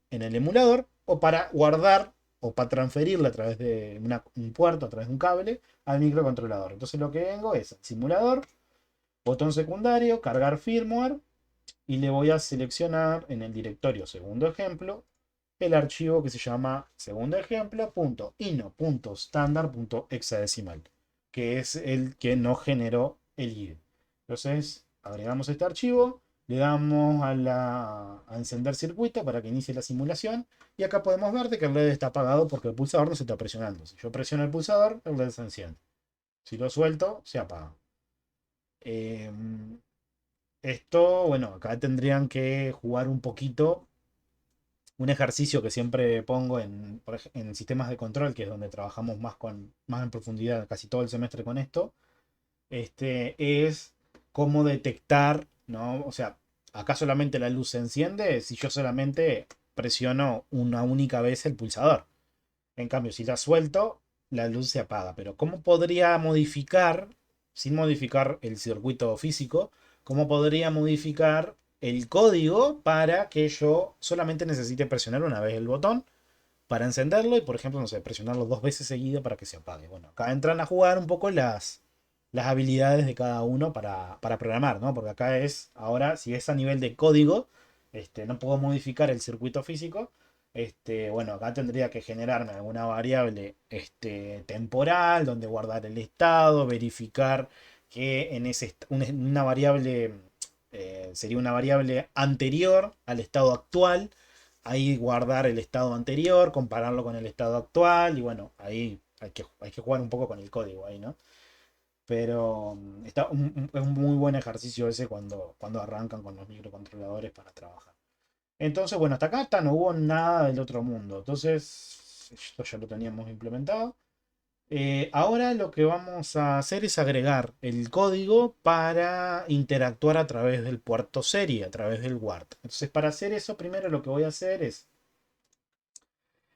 en el emulador o para guardar o para transferirle a través de un puerto, a través de un cable, al microcontrolador. Entonces lo que vengo es simulador, botón secundario, cargar firmware y le voy a seleccionar en el directorio segundo ejemplo el archivo que se llama segundo ejemplo.ino.standard.hexadecimal, que es el que no generó el IDE. Entonces, agregamos este archivo, le damos a encender circuito para que inicie la simulación. Y acá podemos ver de que el LED está apagado porque el pulsador no se está presionando. Si yo presiono el pulsador, el LED se enciende. Si lo suelto, se apaga. Esto, bueno, acá tendrían que jugar un poquito. Un ejercicio que siempre pongo en sistemas de control, que es donde trabajamos más en profundidad casi todo el semestre con esto, es cómo detectar, ¿no? O sea, acá solamente la luz se enciende si yo solamente presiono una única vez el pulsador. En cambio, si la suelto, la luz se apaga. Pero ¿cómo podría modificar, sin modificar el circuito físico, cómo podría modificar el código para que yo solamente necesite presionar una vez el botón para encenderlo y, por ejemplo, no sé, presionarlo 2 veces seguido para que se apague? Bueno, acá entran a jugar un poco las habilidades de cada uno para programar, ¿no? Porque acá ahora, si es a nivel de código, no puedo modificar el circuito físico. Bueno, acá tendría que generarme alguna variable temporal donde guardar el estado, verificar que una variable sería una variable anterior al estado actual, ahí guardar el estado anterior, compararlo con el estado actual y bueno, ahí hay que jugar un poco con el código ahí, ¿no? Pero es un muy buen ejercicio ese cuando arrancan con los microcontroladores para trabajar. Entonces, bueno, hasta acá no hubo nada del otro mundo. Entonces, esto ya lo teníamos implementado. Ahora lo que vamos a hacer es agregar el código para interactuar a través del puerto serie, a través del WART. Entonces, para hacer eso, primero lo que voy a hacer es,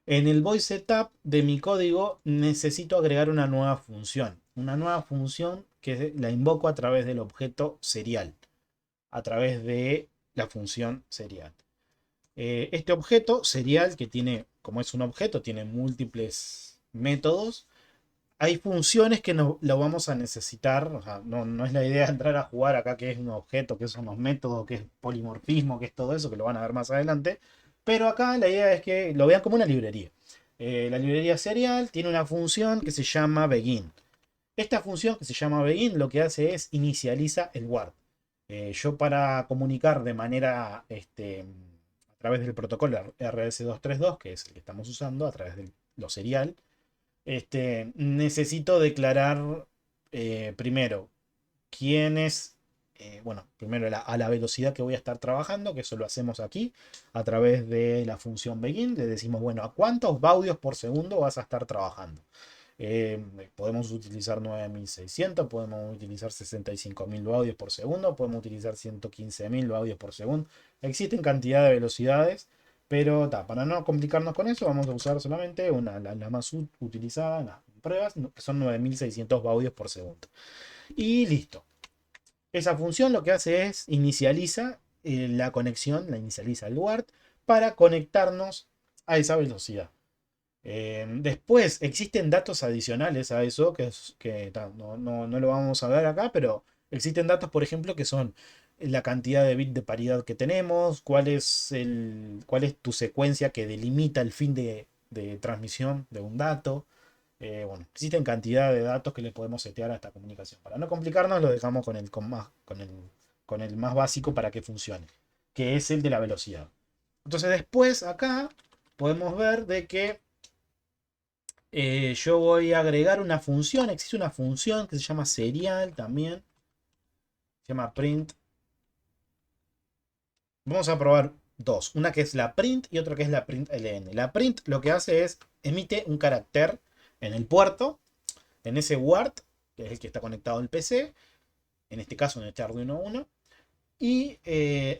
en el voice setup de mi código, necesito agregar una nueva función. Una nueva función que la invoco a través del objeto serial, a través de la función serial. Este objeto serial, que tiene, como es un objeto, tiene múltiples métodos. Hay funciones que lo vamos a necesitar. O sea, no es la idea entrar a jugar acá que es un objeto, que son los métodos, que es polimorfismo, que es todo eso, que lo van a ver más adelante. Pero acá la idea es que lo vean como una librería. La librería serial tiene una función que se llama begin. Esta función que se llama begin lo que hace es inicializa el guard. Yo para comunicar de manera, a través del protocolo RS232, que es el que estamos usando, a través de lo serial, necesito declarar primero quién es, bueno, primero a la velocidad que voy a estar trabajando, que eso lo hacemos aquí, a través de la función begin. Le decimos, bueno, ¿a cuántos baudios por segundo vas a estar trabajando? Eh, Podemos utilizar 9600, podemos utilizar 65.000 baudios por segundo, podemos utilizar 115.000 baudios por segundo. Existen cantidad de velocidades, pero para no complicarnos con eso, vamos a usar solamente la más utilizada en las pruebas, que son 9600 baudios por segundo. Y listo. Esa función lo que hace es inicializa la conexión, la inicializa el WART para conectarnos a esa velocidad. Después existen datos adicionales a eso, no lo vamos a ver acá, pero existen datos, por ejemplo, que son la cantidad de bits de paridad que tenemos, cuál es tu secuencia que delimita el fin de transmisión de un dato. Bueno, existen cantidad de datos que le podemos setear a esta comunicación. Para no complicarnos, lo dejamos con el más básico para que funcione, que es el de la velocidad. Entonces después acá podemos ver de que yo voy a agregar una función. Existe una función que se llama serial también. Se llama print. Vamos a probar dos. Una que es la print y otra que es la print ln. La print lo que hace es emite un carácter en el puerto, en ese WART, que es el que está conectado al PC. En este caso en este Arduino 1. Y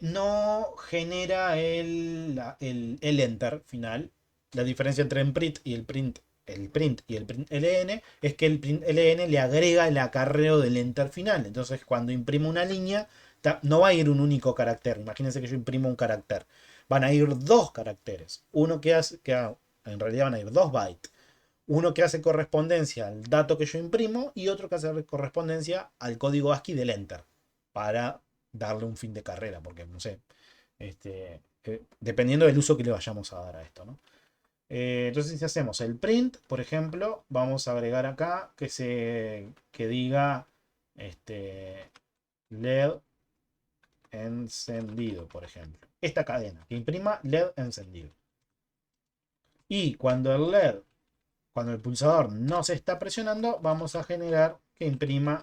no genera el enter final. La diferencia entre el print y el print ln es que el print ln le agrega el acarreo del enter final. Entonces cuando imprimo una línea no va a ir un único carácter. Imagínense que yo imprimo un carácter. Van a ir dos caracteres. Uno en realidad van a ir 2 bytes. Uno que hace correspondencia al dato que yo imprimo y otro que hace correspondencia al código ASCII del enter. Para darle un fin de carrera, porque no sé, dependiendo del uso que le vayamos a dar a esto, ¿no? Entonces, si hacemos el print, por ejemplo, vamos a agregar acá que diga LED encendido, por ejemplo. Esta cadena, que imprima LED encendido. Y cuando el pulsador no se está presionando, vamos a generar que imprima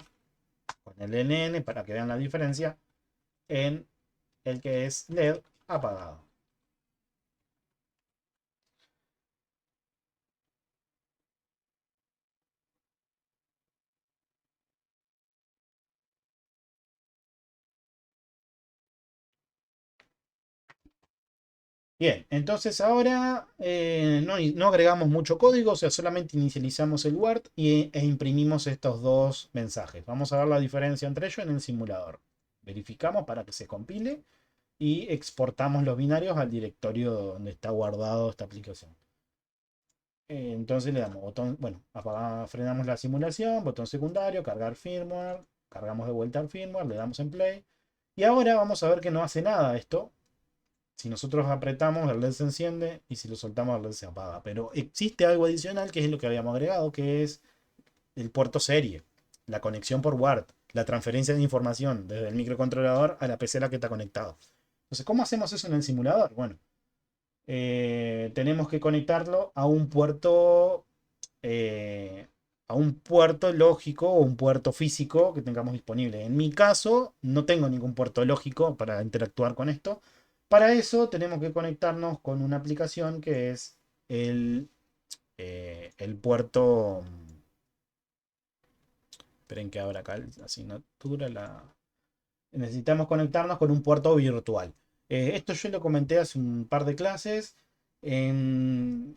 con el NN para que vean la diferencia en el que es LED apagado. Bien, entonces ahora no agregamos mucho código, o sea, solamente inicializamos el Word e imprimimos estos dos mensajes. Vamos a ver la diferencia entre ellos en el simulador. Verificamos para que se compile y exportamos los binarios al directorio donde está guardado esta aplicación. Entonces le damos botón, bueno, frenamos la simulación, botón secundario, cargar firmware, cargamos de vuelta al firmware, le damos en play. Y ahora vamos a ver que no hace nada esto. Si nosotros apretamos, el LED se enciende y si lo soltamos, el LED se apaga. Pero existe algo adicional que es lo que habíamos agregado, que es el puerto serie, la conexión por WART, la transferencia de información desde el microcontrolador a la PC a la que está conectado. Entonces, ¿cómo hacemos eso en el simulador? Bueno, tenemos que conectarlo a un puerto lógico o un puerto físico que tengamos disponible. En mi caso, no tengo ningún puerto lógico para interactuar con esto. Para eso tenemos que conectarnos con una aplicación que es el puerto. Esperen que abra acá la asignatura. Necesitamos conectarnos con un puerto virtual. Esto yo lo comenté hace un par de clases. En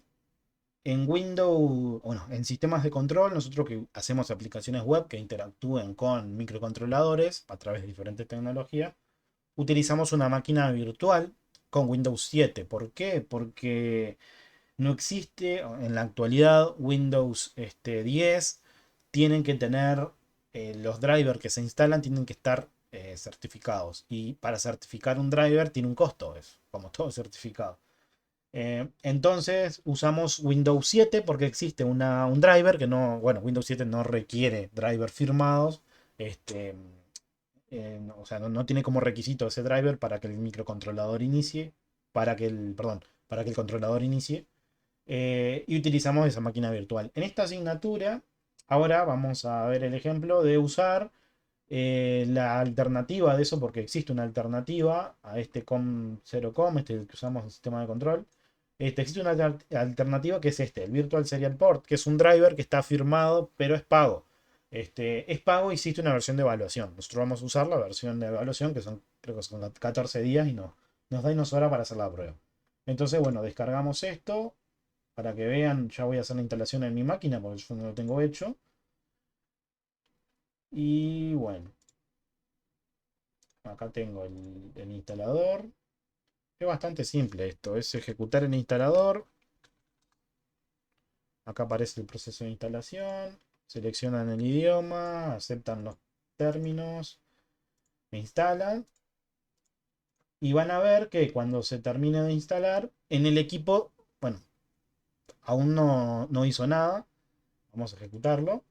Windows, bueno, en sistemas de control, nosotros que hacemos aplicaciones web que interactúen con microcontroladores a través de diferentes tecnologías, utilizamos una máquina virtual con Windows 7. ¿Por qué? Porque no existe en la actualidad Windows 10. Tienen que tener los drivers que se instalan, tienen que estar certificados. Y para certificar un driver tiene un costo, es como todo certificado. Entonces usamos Windows 7 porque existe un driver que no, bueno, Windows 7 no requiere drivers firmados. Este, o sea, no tiene como requisito ese driver para que el microcontrolador inicie, para que el controlador inicie. Y utilizamos esa máquina virtual. En esta asignatura, ahora vamos a ver el ejemplo de usar la alternativa de eso, porque existe una alternativa a este COM0COM, este que usamos en el sistema de control. Existe una alternativa que es el Virtual Serial Port, que es un driver que está firmado, pero es pago. Es pago y existe una versión de evaluación. Nosotros vamos a usar la versión de evaluación, que son, creo que son 14 días y nos da unos horas para hacer la prueba. Entonces, bueno, descargamos esto para que vean. Ya voy a hacer la instalación en mi máquina porque yo no lo tengo hecho. Y bueno, acá tengo el instalador. Es bastante simple esto. Es ejecutar el instalador. Acá aparece el proceso de instalación. Seleccionan el idioma. Aceptan los términos. Me instalan. Y van a ver que cuando se termine de instalar, en el equipo, bueno, aún no hizo nada. Vamos a ejecutarlo.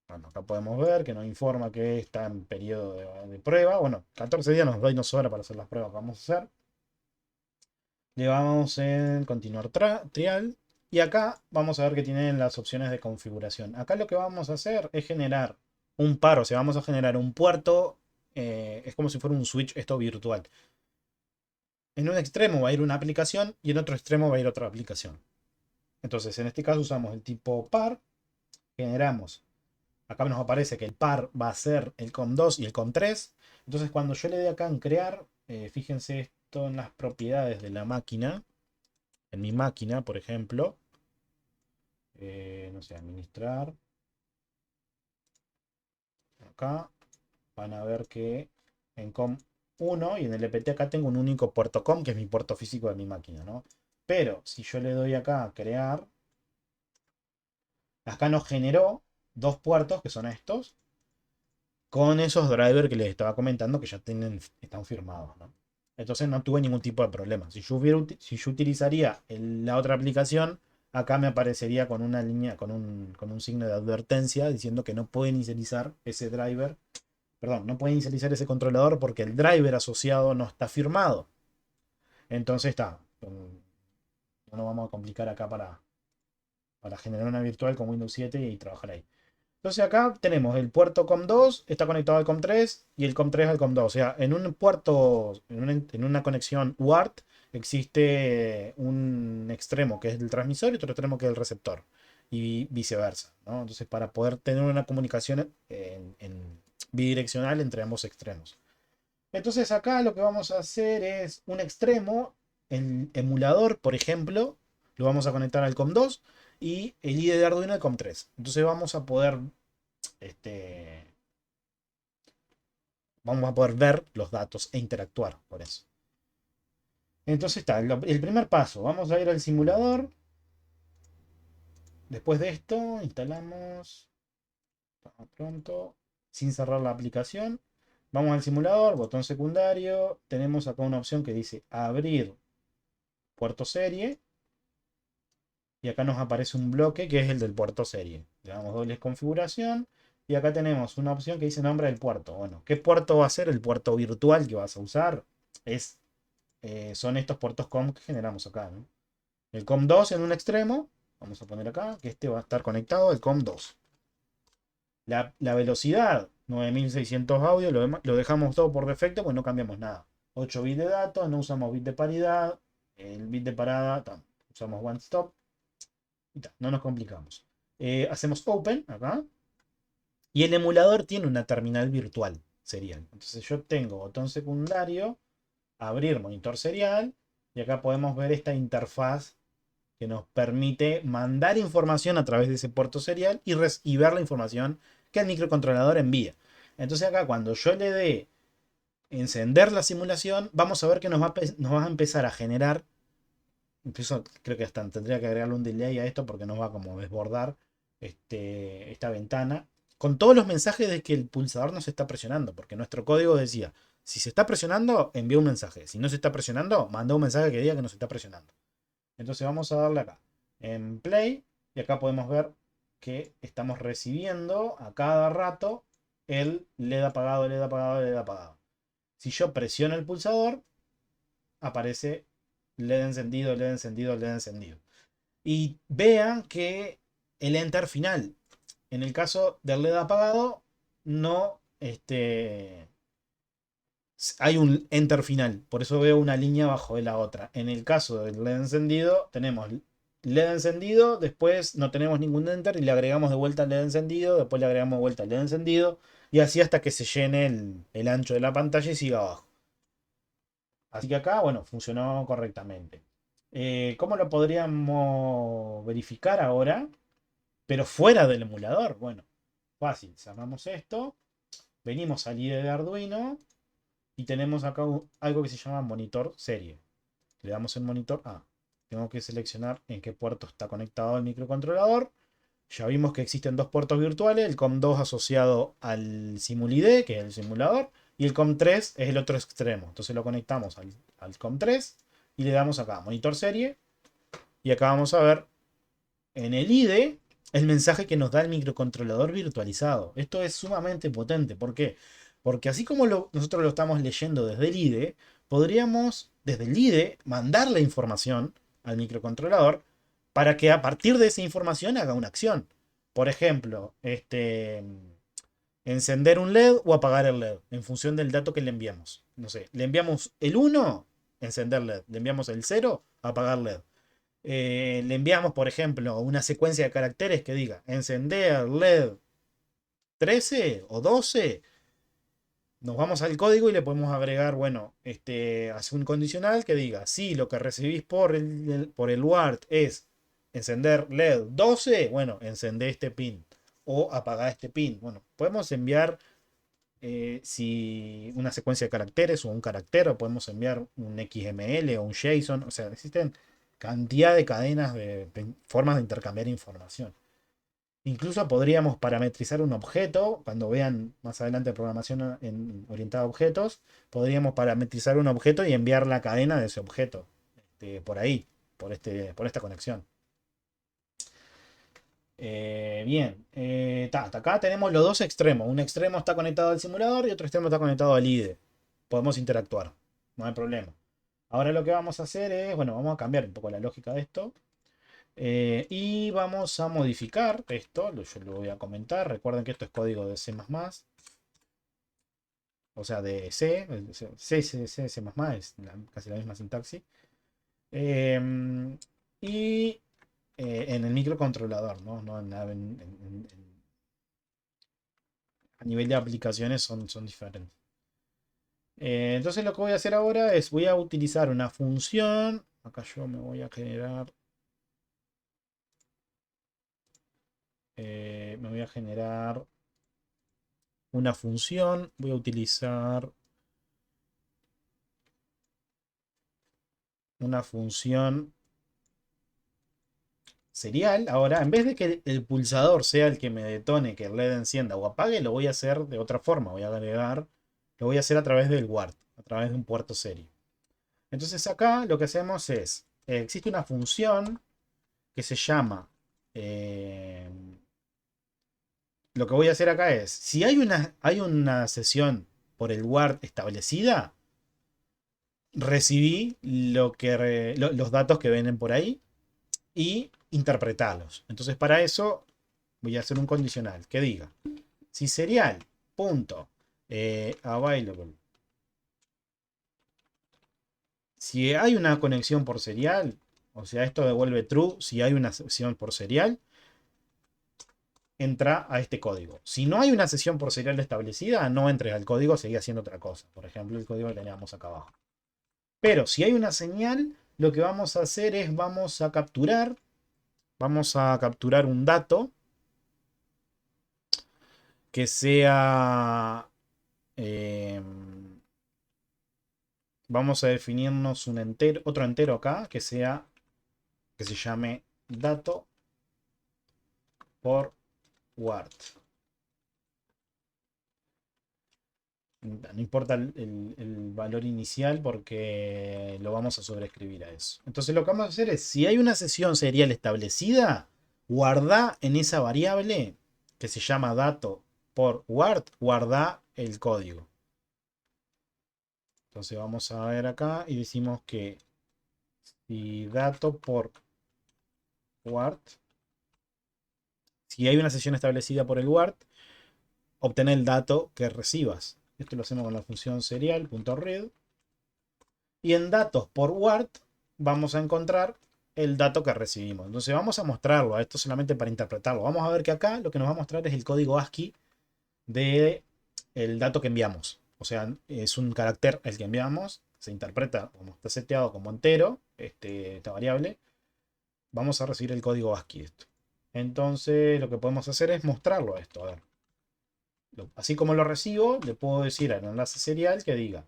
Bueno, acá podemos ver que nos informa que está en periodo de prueba. Bueno, 14 días nos da y nos sobra para hacer las pruebas que vamos a hacer. Le vamos en continuar trial. Y acá vamos a ver que tienen las opciones de configuración. Acá lo que vamos a hacer es generar un par, o sea, vamos a generar un puerto. Es como si fuera un switch esto virtual. En un extremo va a ir una aplicación y en otro extremo va a ir otra aplicación. Entonces, en este caso usamos el tipo par. Generamos. Acá nos aparece que el par va a ser el COM2 y el COM3. Entonces, cuando yo le dé acá en crear, fíjense esto en las propiedades de la máquina. En mi máquina, por ejemplo, no sé, administrar. Acá van a ver que en COM1 y en el EPT acá tengo un único puerto COM, que es mi puerto físico de mi máquina, ¿no? Pero si yo le doy acá a crear, acá nos generó dos puertos, que son estos, con esos drivers que les estaba comentando que ya están firmados, ¿no? Entonces no tuve ningún tipo de problema. Si yo utilizaría la otra aplicación, acá me aparecería con una línea, con un signo de advertencia diciendo que no puede inicializar ese driver. Perdón, no puede inicializar ese controlador porque el driver asociado no está firmado. Entonces está. No nos vamos a complicar acá para generar una virtual con Windows 7 y trabajar ahí. Entonces acá tenemos el puerto COM2, está conectado al COM3 y el COM3 al COM2. O sea, en un puerto, en una conexión UART existe un extremo que es el transmisor y otro extremo que es el receptor. Y viceversa, ¿no? Entonces para poder tener una comunicación en bidireccional entre ambos extremos. Entonces acá lo que vamos a hacer es un extremo, el emulador, por ejemplo, lo vamos a conectar al COM2 y el IDE de Arduino al COM3. Entonces este, vamos a poder ver los datos e interactuar por eso. Entonces está, el primer paso, vamos a ir al simulador. Después de esto, instalamos, pronto, sin cerrar la aplicación. Vamos al simulador, botón secundario. Tenemos acá una opción que dice abrir puerto serie. Y acá nos aparece un bloque que es el del puerto serie. Le damos doble configuración. Y acá tenemos una opción que dice nombre del puerto. Bueno, ¿qué puerto va a ser? El puerto virtual que vas a usar son estos puertos COM que generamos acá, ¿no? El COM2 en un extremo. Vamos a poner acá que este va a estar conectado al COM2. La velocidad, 9600 audio, lo dejamos todo por defecto, pues no cambiamos nada. 8 bits de datos, no usamos bit de paridad. El bit de parada, usamos one stop. No nos complicamos. Hacemos Open acá. Y el emulador tiene una terminal virtual serial. Entonces yo tengo botón secundario, abrir monitor serial. Y acá podemos ver esta interfaz que nos permite mandar información a través de ese puerto serial y ver la información que el microcontrolador envía. Entonces acá cuando yo le dé encender la simulación, vamos a ver que nos va a empezar a generar. Incluso creo que hasta tendría que agregarle un delay a esto porque nos va como a desbordar esta ventana. Con todos los mensajes de que el pulsador no se está presionando. Porque nuestro código decía, si se está presionando, envía un mensaje. Si no se está presionando, manda un mensaje que diga que no se está presionando. Entonces vamos a darle acá en play. Y acá podemos ver que estamos recibiendo a cada rato el LED apagado, LED apagado, LED apagado. Si yo presiono el pulsador, aparece LED encendido, LED encendido, LED encendido. Y vean que el enter final, en el caso del LED apagado, no hay un enter final. Por eso veo una línea abajo de la otra. En el caso del LED encendido, tenemos LED encendido, después no tenemos ningún enter y le agregamos de vuelta LED encendido, después le agregamos de vuelta LED encendido y así hasta que se llene el ancho de la pantalla y siga abajo. Así que acá, bueno, funcionó correctamente. ¿Cómo lo podríamos verificar ahora? Pero fuera del emulador. Bueno, fácil. Cerramos esto. Venimos al IDE de Arduino. Y tenemos acá algo que se llama monitor serie. Le damos en monitor A. Tengo que seleccionar en qué puerto está conectado el microcontrolador. Ya vimos que existen dos puertos virtuales. El COM2 asociado al SimulID, que es el simulador. Y el COM3 es el otro extremo. Entonces lo conectamos al COM3 y le damos acá monitor serie. Y acá vamos a ver en el IDE el mensaje que nos da el microcontrolador virtualizado. Esto es sumamente potente. ¿Por qué? Porque así como nosotros lo estamos leyendo desde el IDE, podríamos desde el IDE mandar la información al microcontrolador para que a partir de esa información haga una acción. Por ejemplo, encender un LED o apagar el LED en función del dato que le enviamos. No sé, le enviamos el 1, encender LED. Le enviamos el 0, apagar LED. Le enviamos, por ejemplo, una secuencia de caracteres que diga encender LED 13 o 12. Nos vamos al código y le podemos agregar, bueno, hace un condicional que diga, si lo que recibís por el WART es encender LED 12, bueno, encender este pin o apagar este pin. Bueno, podemos enviar si una secuencia de caracteres o un carácter, o podemos enviar un XML o un JSON, o sea, existen cantidad de cadenas de formas de intercambiar información. Incluso podríamos parametrizar un objeto, cuando vean más adelante programación orientada a objetos, podríamos parametrizar un objeto y enviar la cadena de ese objeto por ahí, por esta conexión. Bien, hasta acá tenemos los dos extremos. Un extremo está conectado al simulador y otro extremo está conectado al IDE. Podemos interactuar, no hay problema. Ahora lo que vamos a hacer es, bueno, vamos a cambiar un poco la lógica de esto. Y vamos a modificar esto, yo lo voy a comentar. Recuerden que esto es código de C++, o sea, de C, C++, es casi la misma sintaxis. Y en el microcontrolador, ¿no? A nivel de aplicaciones son diferentes. Entonces lo que voy a hacer ahora es, voy a utilizar una función. Acá yo me voy a generar. Me voy a generar una función. Voy a utilizar una función serial. Ahora, en vez de que el pulsador sea el que me detone que el LED encienda o apague, lo voy a hacer de otra forma. Voy a agregar, lo voy a hacer a través del WART, a través de un puerto serie. Entonces acá lo que hacemos es, existe una función que se llama, lo que voy a hacer acá es, si hay una sesión por el WART establecida, recibí los datos que vienen por ahí y interpretarlos. Entonces para eso voy a hacer un condicional que diga, si serial punto available, si hay una conexión por serial, o sea, esto devuelve true si hay una sesión por serial, entra a este código. Si no hay una sesión por serial establecida, no entres al código, seguí haciendo otra cosa. Por ejemplo, el código que teníamos acá abajo. Pero si hay una señal, lo que vamos a hacer es vamos a capturar un dato que sea, vamos a definirnos un entero, otro entero acá que se llame dato por word. No importa el valor inicial porque lo vamos a sobreescribir a eso. Entonces lo que vamos a hacer es, si hay una sesión serial establecida, guarda en esa variable que se llama dato por Word, guarda el código. Entonces vamos a ver acá y decimos que si dato por Word, si hay una sesión establecida por el Word, obtener el dato que recibas. Esto lo hacemos con la función serial.read. Y en datos por Word vamos a encontrar el dato que recibimos. Entonces vamos a mostrarlo, a esto solamente para interpretarlo. Vamos a ver que acá lo que nos va a mostrar es el código ASCII de el dato que enviamos. O sea, es un carácter el que enviamos, se interpreta como está seteado como entero, esta variable. Vamos a recibir el código ASCII de esto. Entonces lo que podemos hacer es mostrarlo a esto. A ver. Así como lo recibo, le puedo decir al enlace serial que diga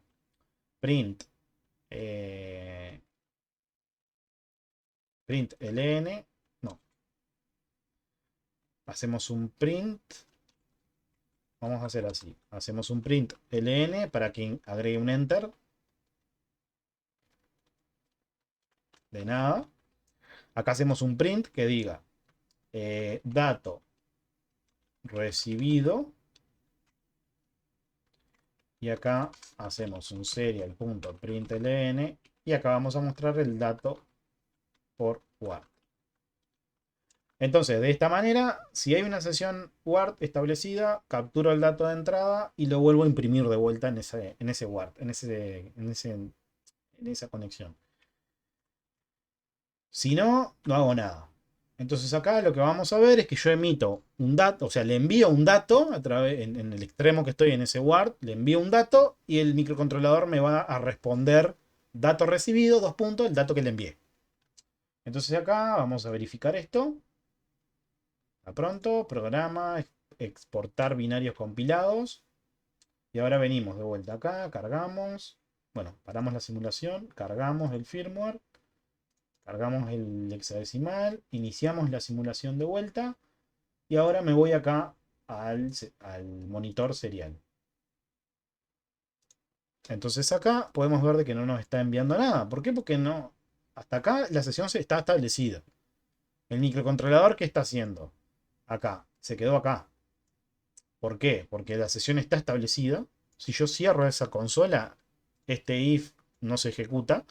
print print ln, no, hacemos un print, vamos a hacer así, hacemos un print ln para que agregue un enter, de nada, acá hacemos un print que diga dato recibido, y acá hacemos un serial.println, y acá vamos a mostrar el dato por Word. Entonces, de esta manera, si hay una sesión Word establecida, capturo el dato de entrada y lo vuelvo a imprimir de vuelta en ese Word, en esa conexión. Si no, no hago nada. Entonces acá lo que vamos a ver es que yo emito un dato, o sea, le envío un dato a través, en el extremo que estoy en ese Word, le envío un dato y el microcontrolador me va a responder dato recibido, dos puntos, el dato que le envié. Entonces acá vamos a verificar esto. A pronto, programa, exportar binarios compilados. Y ahora venimos de vuelta acá, cargamos. Bueno, paramos la simulación, cargamos el firmware, cargamos el hexadecimal, iniciamos la simulación de vuelta. Y ahora me voy acá al monitor serial. Entonces acá podemos ver de que no nos está enviando nada. ¿Por qué? Porque no. Hasta acá la sesión está establecida. El microcontrolador, ¿qué está haciendo? Acá, se quedó acá. ¿Por qué? Porque la sesión está establecida. Si yo cierro esa consola, este if no se ejecuta.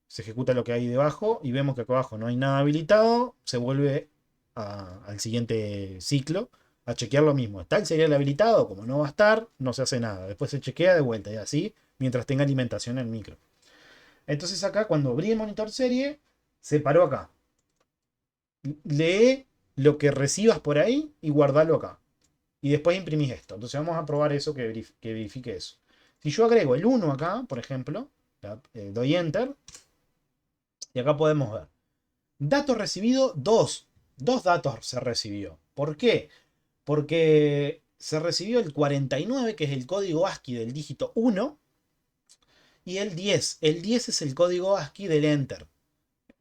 Se ejecuta lo que hay debajo y vemos que acá abajo no hay nada habilitado. Se vuelve al siguiente ciclo a chequear lo mismo. ¿Está el serial habilitado? Como no va a estar, no se hace nada. Después se chequea de vuelta y así mientras tenga alimentación en el micro. Entonces acá cuando abrí el monitor serie, se paró acá. Lee lo que recibas por ahí y guardalo acá. Y después imprimís esto. Entonces vamos a probar eso, que verifique eso. Si yo agrego el 1 acá, por ejemplo, doy enter, y acá podemos ver. Dato recibido, 2. Dos datos se recibió. ¿Por qué? Porque se recibió el 49, que es el código ASCII del dígito 1, y el 10. El 10 es el código ASCII del enter.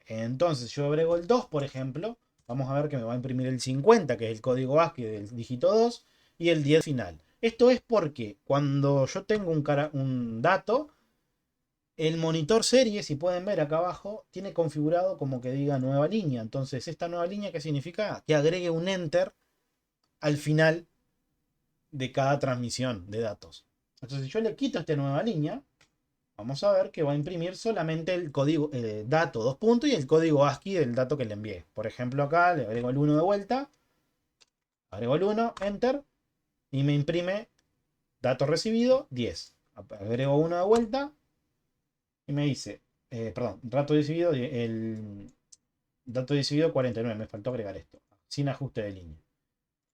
Entonces yo agrego el 2, por ejemplo. Vamos a ver que me va a imprimir el 50, que es el código ASCII del dígito 2, y el 10 final. Esto es porque cuando yo tengo un dato, el monitor serie, si pueden ver acá abajo, tiene configurado como que diga nueva línea. Entonces, esta nueva línea, ¿qué significa? Que agregue un enter al final de cada transmisión de datos. Entonces, si yo le quito esta nueva línea, vamos a ver que va a imprimir solamente el código dato, dos puntos, y el código ASCII del dato que le envié. Por ejemplo, acá le agrego el 1 de vuelta, agrego el 1, enter, y me imprime dato recibido 10. Agrego 1 de vuelta y me dice, perdón, el dato decidido 49, me faltó agregar esto, sin ajuste de línea.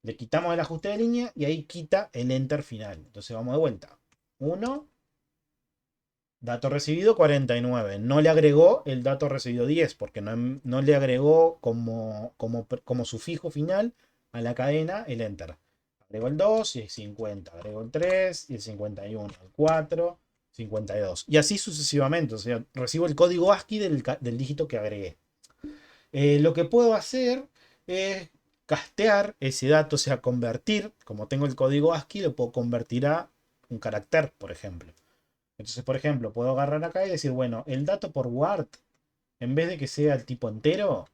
Le quitamos el ajuste de línea y ahí quita el enter final. Entonces vamos de vuelta. 1, dato recibido 49. No le agregó el dato recibido 10 porque no le agregó como sufijo final a la cadena el enter. Agrego el 2 y el 50. Agrego el 3 y el 51. El 4, 52. Y así sucesivamente. O sea, recibo el código ASCII del dígito que agregué. Lo que puedo hacer es castear ese dato, o sea, convertir, como tengo el código ASCII, lo puedo convertir a un carácter, por ejemplo. Entonces, por ejemplo, puedo agarrar acá y decir, bueno, el dato por Word, en vez de que sea el tipo entero,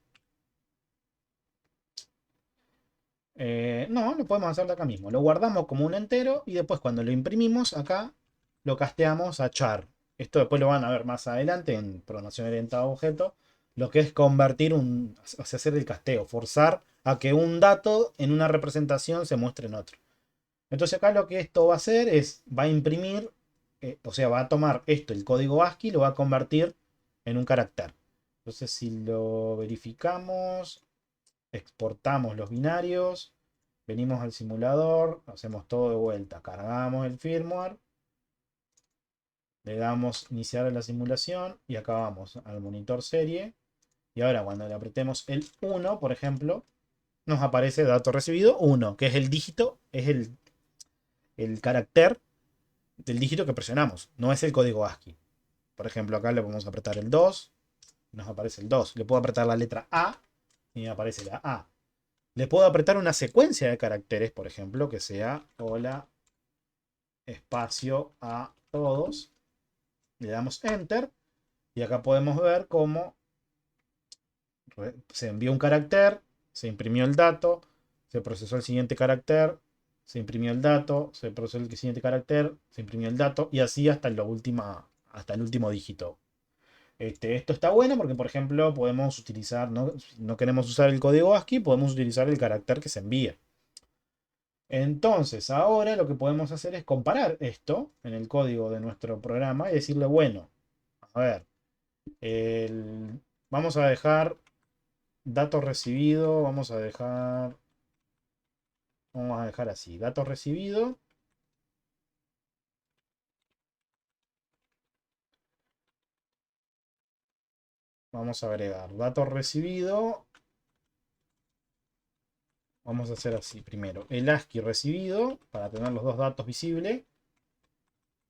No, lo podemos hacer de acá mismo. Lo guardamos como un entero y después cuando lo imprimimos acá, lo casteamos a char. Esto después lo van a ver más adelante en programación orientada a objetos. Lo que es convertir o sea, hacer el casteo, forzar a que un dato en una representación se muestre en otro. Entonces acá lo que esto va a hacer es, va a imprimir, o sea, va a tomar esto, el código ASCII, y lo va a convertir en un carácter. Entonces si lo verificamos, exportamos los binarios, venimos al simulador, hacemos todo de vuelta, cargamos el firmware, le damos iniciar la simulación y acá vamos al monitor serie. Y ahora cuando le apretemos el 1, por ejemplo, nos aparece dato recibido 1, que es el dígito, es el carácter del dígito que presionamos, no es el código ASCII. Por ejemplo, acá le podemos apretar el 2, nos aparece el 2. Le puedo apretar la letra A y me aparece la A. Le puedo apretar una secuencia de caracteres, por ejemplo, que sea hola, espacio a todos. Le damos enter y acá podemos ver cómo se envió un carácter, se imprimió el dato, se procesó el siguiente carácter, se imprimió el dato, se procesó el siguiente carácter, se imprimió el dato y así hasta el último dígito. Esto está bueno porque, por ejemplo, podemos utilizar, ¿no? Si no queremos usar el código ASCII, podemos utilizar el carácter que se envía. Entonces, ahora lo que podemos hacer es comparar esto en el código de nuestro programa y decirle, bueno, a ver, vamos a dejar dato recibido, vamos a dejar así, dato recibido. Vamos a agregar dato recibido. Vamos a hacer así primero el ASCII recibido para tener los dos datos visibles.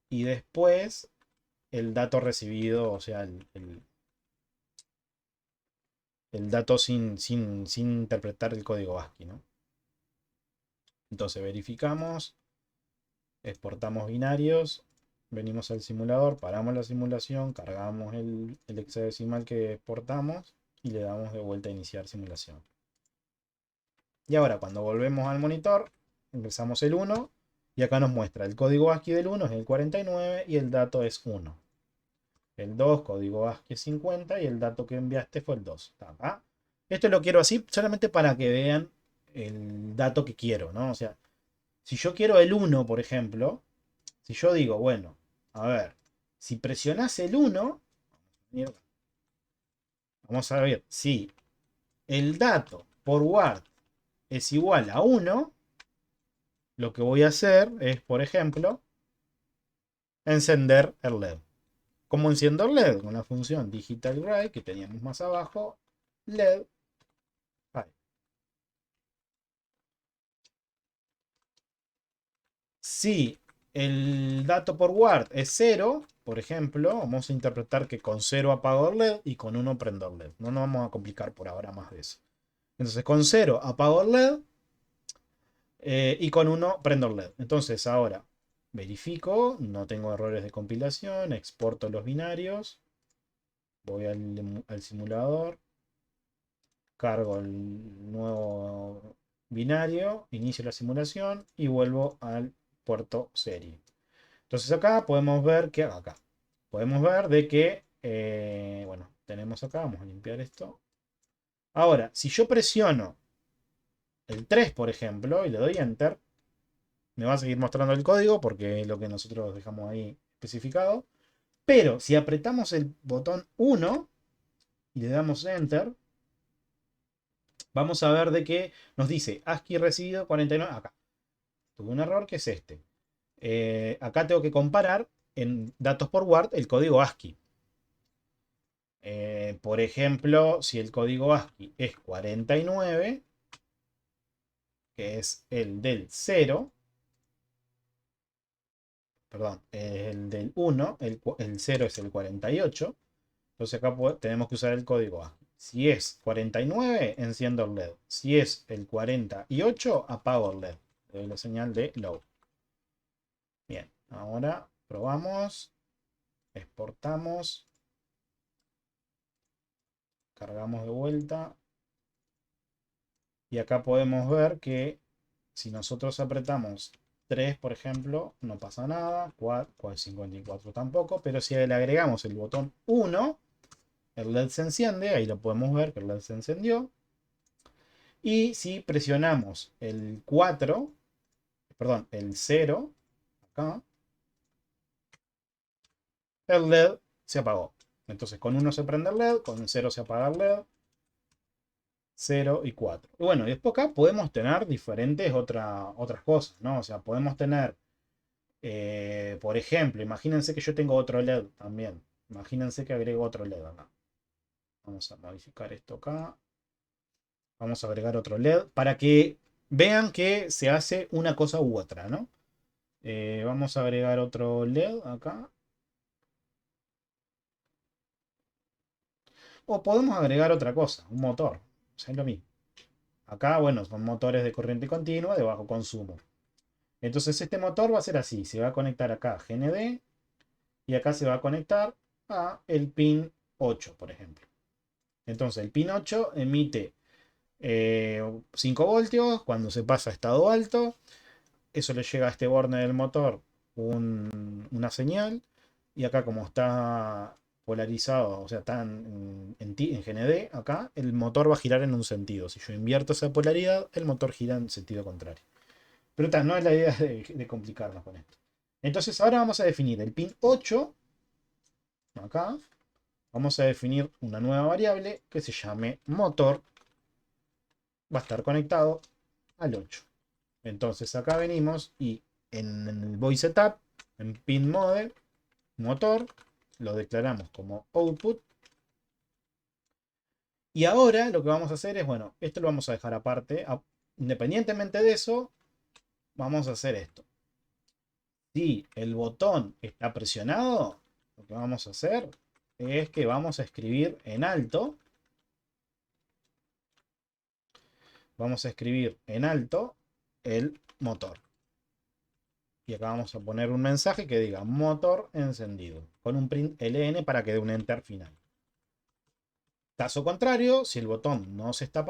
Y después el dato recibido, o sea, el dato sin interpretar el código ASCII, ¿no? Entonces verificamos, exportamos binarios, venimos al simulador, paramos la simulación, cargamos el hexadecimal que exportamos y le damos de vuelta a iniciar simulación. Y ahora cuando volvemos al monitor, ingresamos el 1 y acá nos muestra el código ASCII del 1 es el 49 y el dato es 1. El 2, código ASCII es 50 y el dato que enviaste fue el 2. Acá. Esto lo quiero así solamente para que vean el dato que quiero, ¿no? O sea, si yo quiero el 1, por ejemplo, si yo digo, bueno, a ver, si presionas el 1, vamos a ver si el dato por word es igual a 1, lo que voy a hacer es, por ejemplo, encender el LED. ¿Cómo enciendo el LED? Con la función digital gray que teníamos más abajo, LED. Si el dato por word es 0, por ejemplo, vamos a interpretar que con 0 apago el LED y con 1 prendo el LED. No nos vamos a complicar por ahora más de eso. Entonces con 0 apago el LED y con 1 prendo el LED. Entonces ahora verifico, no tengo errores de compilación, exporto los binarios, voy al simulador, cargo el nuevo binario, inicio la simulación y vuelvo al puerto serie. Entonces acá podemos ver que de que, bueno, tenemos acá, vamos a limpiar esto. Ahora, si yo presiono el 3, por ejemplo, y le doy enter, me va a seguir mostrando el código porque es lo que nosotros dejamos ahí especificado. Pero si apretamos el botón 1 y le damos enter, vamos a ver de que nos dice ASCII recibido 49. Acá tuve un error que es este. Acá tengo que comparar en datos por word el código ASCII. Por ejemplo, si el código ASCII es 49, que es el del 0, perdón, el del 1, el 0 es el 48, entonces acá tenemos que usar el código ASCII. Si es 49, enciendo el LED. Si es el 48, apago el LED. Le doy la señal de low. Bien, ahora probamos, exportamos, cargamos de vuelta. Y acá podemos ver que si nosotros apretamos 3, por ejemplo, no pasa nada. 54 tampoco. Pero si le agregamos el botón 1, el LED se enciende. Ahí lo podemos ver que el LED se encendió. Y si presionamos el 4, perdón, el 0, acá, el LED se apagó. Entonces con 1 se prende el LED, con 0 se apaga el LED. 0 y 4. Y bueno, y después acá podemos tener diferentes otras cosas, ¿no? O sea, podemos tener, por ejemplo, imagínense que yo tengo otro LED también. Imagínense que agrego otro LED acá. Vamos a modificar esto acá. Vamos a agregar otro LED para que vean que se hace una cosa u otra, ¿no? Vamos a agregar otro LED acá. O podemos agregar otra cosa, un motor. O sea, es lo mismo. Acá, bueno, son motores de corriente continua de bajo consumo. Entonces este motor va a ser así. Se va a conectar acá a GND. Y acá se va a conectar a el pin 8, por ejemplo. Entonces el pin 8 emite 5 voltios cuando se pasa a estado alto. Eso le llega a este borne del motor una señal. Y acá como está polarizado, o sea, está en GND, acá el motor va a girar en un sentido. Si yo invierto esa polaridad, el motor gira en sentido contrario. Pero no es la idea de complicarnos con esto. Entonces ahora vamos a definir el pin 8. Acá vamos a definir una nueva variable que se llame motor. Va a estar conectado al 8. Entonces acá venimos y en el voice setup, en pin mode, motor, lo declaramos como output. Y ahora lo que vamos a hacer es, bueno, esto lo vamos a dejar aparte. Independientemente de eso, vamos a hacer esto. Si el botón está presionado, lo que vamos a hacer es que vamos a escribir en alto. Vamos a escribir en alto el motor. Y acá vamos a poner un mensaje que diga motor encendido. Con un print LN para que dé un enter final. Caso contrario, si el botón no se está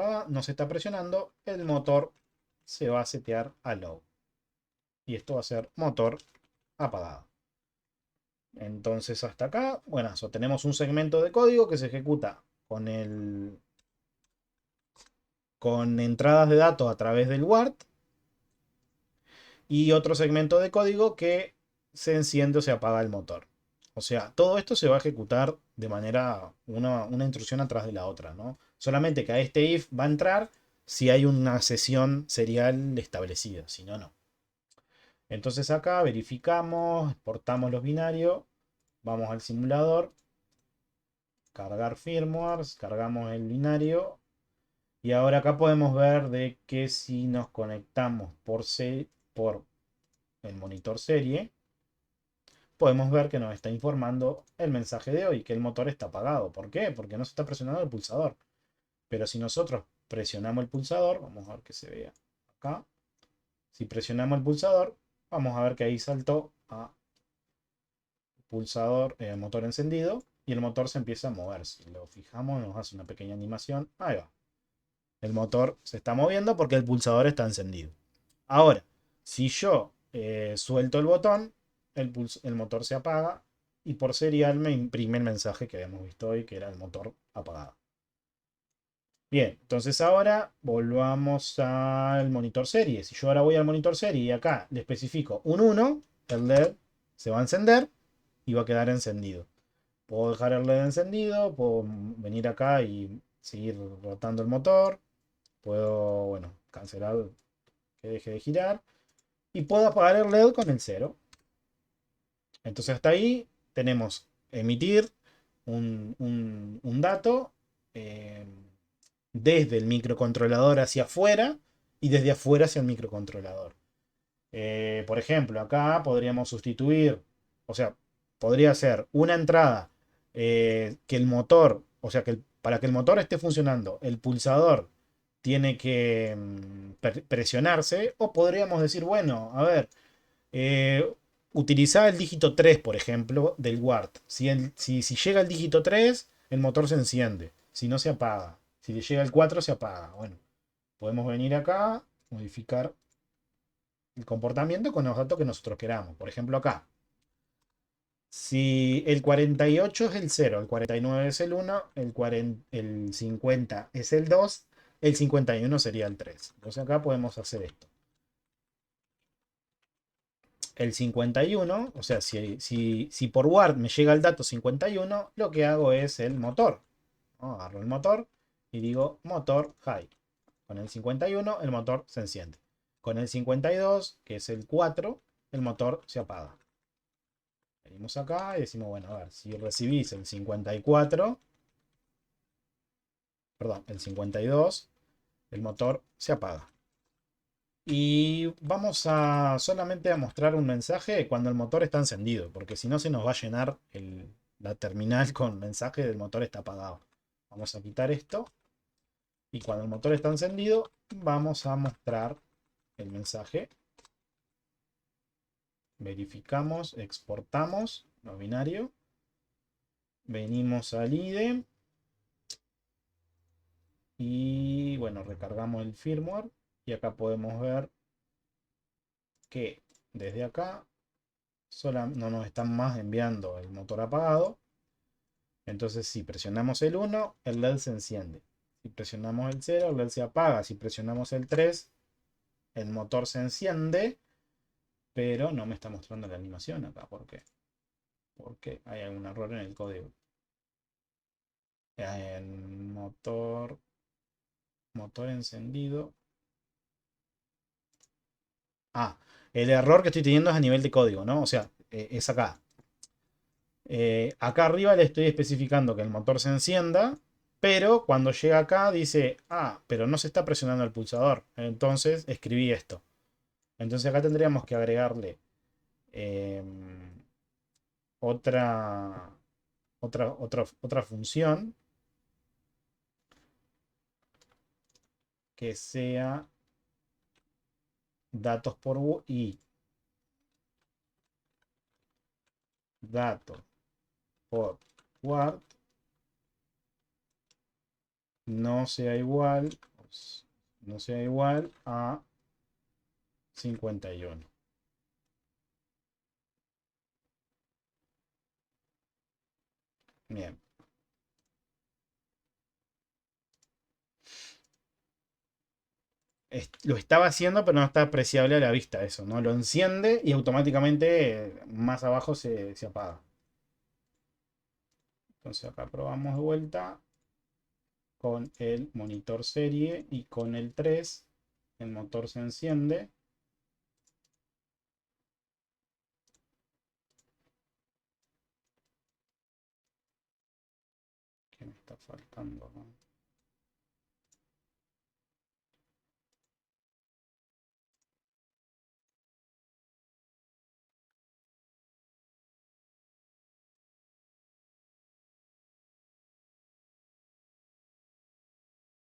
presionando, el motor se va a setear a low. Y esto va a ser motor apagado. Entonces hasta acá, bueno, tenemos un segmento de código que se ejecuta con entradas de datos a través del WART. Y otro segmento de código que se enciende o se apaga el motor. O sea, todo esto se va a ejecutar de manera, una instrucción atrás de la otra, ¿no? Solamente que a este if va a entrar si hay una sesión serial establecida, si no, no. Entonces acá verificamos, exportamos los binarios, vamos al simulador, cargar firmware, cargamos el binario y ahora acá podemos ver de que si nos conectamos por el monitor serie, podemos ver que nos está informando el mensaje de hoy, que el motor está apagado. ¿Por qué? Porque no se está presionando el pulsador. Pero si nosotros presionamos el pulsador, vamos a ver que se vea acá. Si presionamos el pulsador, vamos a ver que ahí saltó a pulsador, motor encendido, y el motor se empieza a mover. Si lo fijamos, nos hace una pequeña animación. Ahí va. El motor se está moviendo porque el pulsador está encendido. Ahora, si yo suelto el botón, el motor se apaga y por serial me imprime el mensaje que habíamos visto hoy, que era el motor apagado. Bien, entonces ahora volvamos al monitor serie. Si yo ahora voy al monitor serie y acá le especifico un 1, el LED se va a encender y va a quedar encendido. Puedo dejar el LED encendido, puedo venir acá y seguir rotando el motor. Puedo, bueno, cancelar que deje de girar. Y puedo apagar el LED con el 0. Entonces hasta ahí tenemos emitir un dato desde el microcontrolador hacia afuera y desde afuera hacia el microcontrolador. Por ejemplo, acá podríamos sustituir, o sea, podría ser una entrada que el motor, o sea, que para que el motor esté funcionando, el pulsador tiene que presionarse, o podríamos decir, bueno, a ver, utilizar el dígito 3, por ejemplo, del WART. Si llega el dígito 3, el motor se enciende. Si no, se apaga. Si le llega el 4, se apaga. Bueno, Podemos venir acá, modificar el comportamiento con los datos que nosotros queramos. Por ejemplo, acá. Si el 48 es el 0, el 49 es el 1, el 50 es el 2, el 51 sería el 3. Entonces acá podemos hacer esto. El 51, o sea, si por word me llega el dato 51, lo que hago es el motor, ¿no? Agarro el motor y digo motor high. Con el 51 el motor se enciende. Con el 52, que es el 4, el motor se apaga. Venimos acá y decimos, bueno, a ver, si recibís el 54, perdón, el 52, el motor se apaga. Y vamos a solamente a mostrar un mensaje cuando el motor está encendido, porque si no se nos va a llenar la terminal con mensaje del motor está apagado. Vamos a quitar esto y cuando el motor está encendido vamos a mostrar el mensaje. Verificamos, exportamos, no binario. Venimos al IDE y bueno, recargamos el firmware y acá podemos ver que desde acá no nos están más enviando el motor apagado. Entonces si presionamos el 1, el LED se enciende. Si presionamos el 0, el LED se apaga. Si presionamos el 3, el motor se enciende, pero no me está mostrando la animación acá. ¿Por qué? Porque hay algún error en el código. El motor encendido. Ah, el error que estoy teniendo es a nivel de código, ¿no? O sea, es acá. Acá arriba le estoy especificando que el motor se encienda, pero cuando llega acá dice, pero no se está presionando el pulsador. Entonces escribí esto. Entonces acá tendríamos que agregarle otra, otra función que sea datos y datos por word no sea igual, no sea igual a 51. Bien. Lo estaba haciendo, pero no está apreciable a la vista eso, ¿no? Lo enciende y automáticamente más abajo se apaga. Entonces acá probamos de vuelta con el monitor serie y con el 3 el motor se enciende. ¿Qué me está faltando?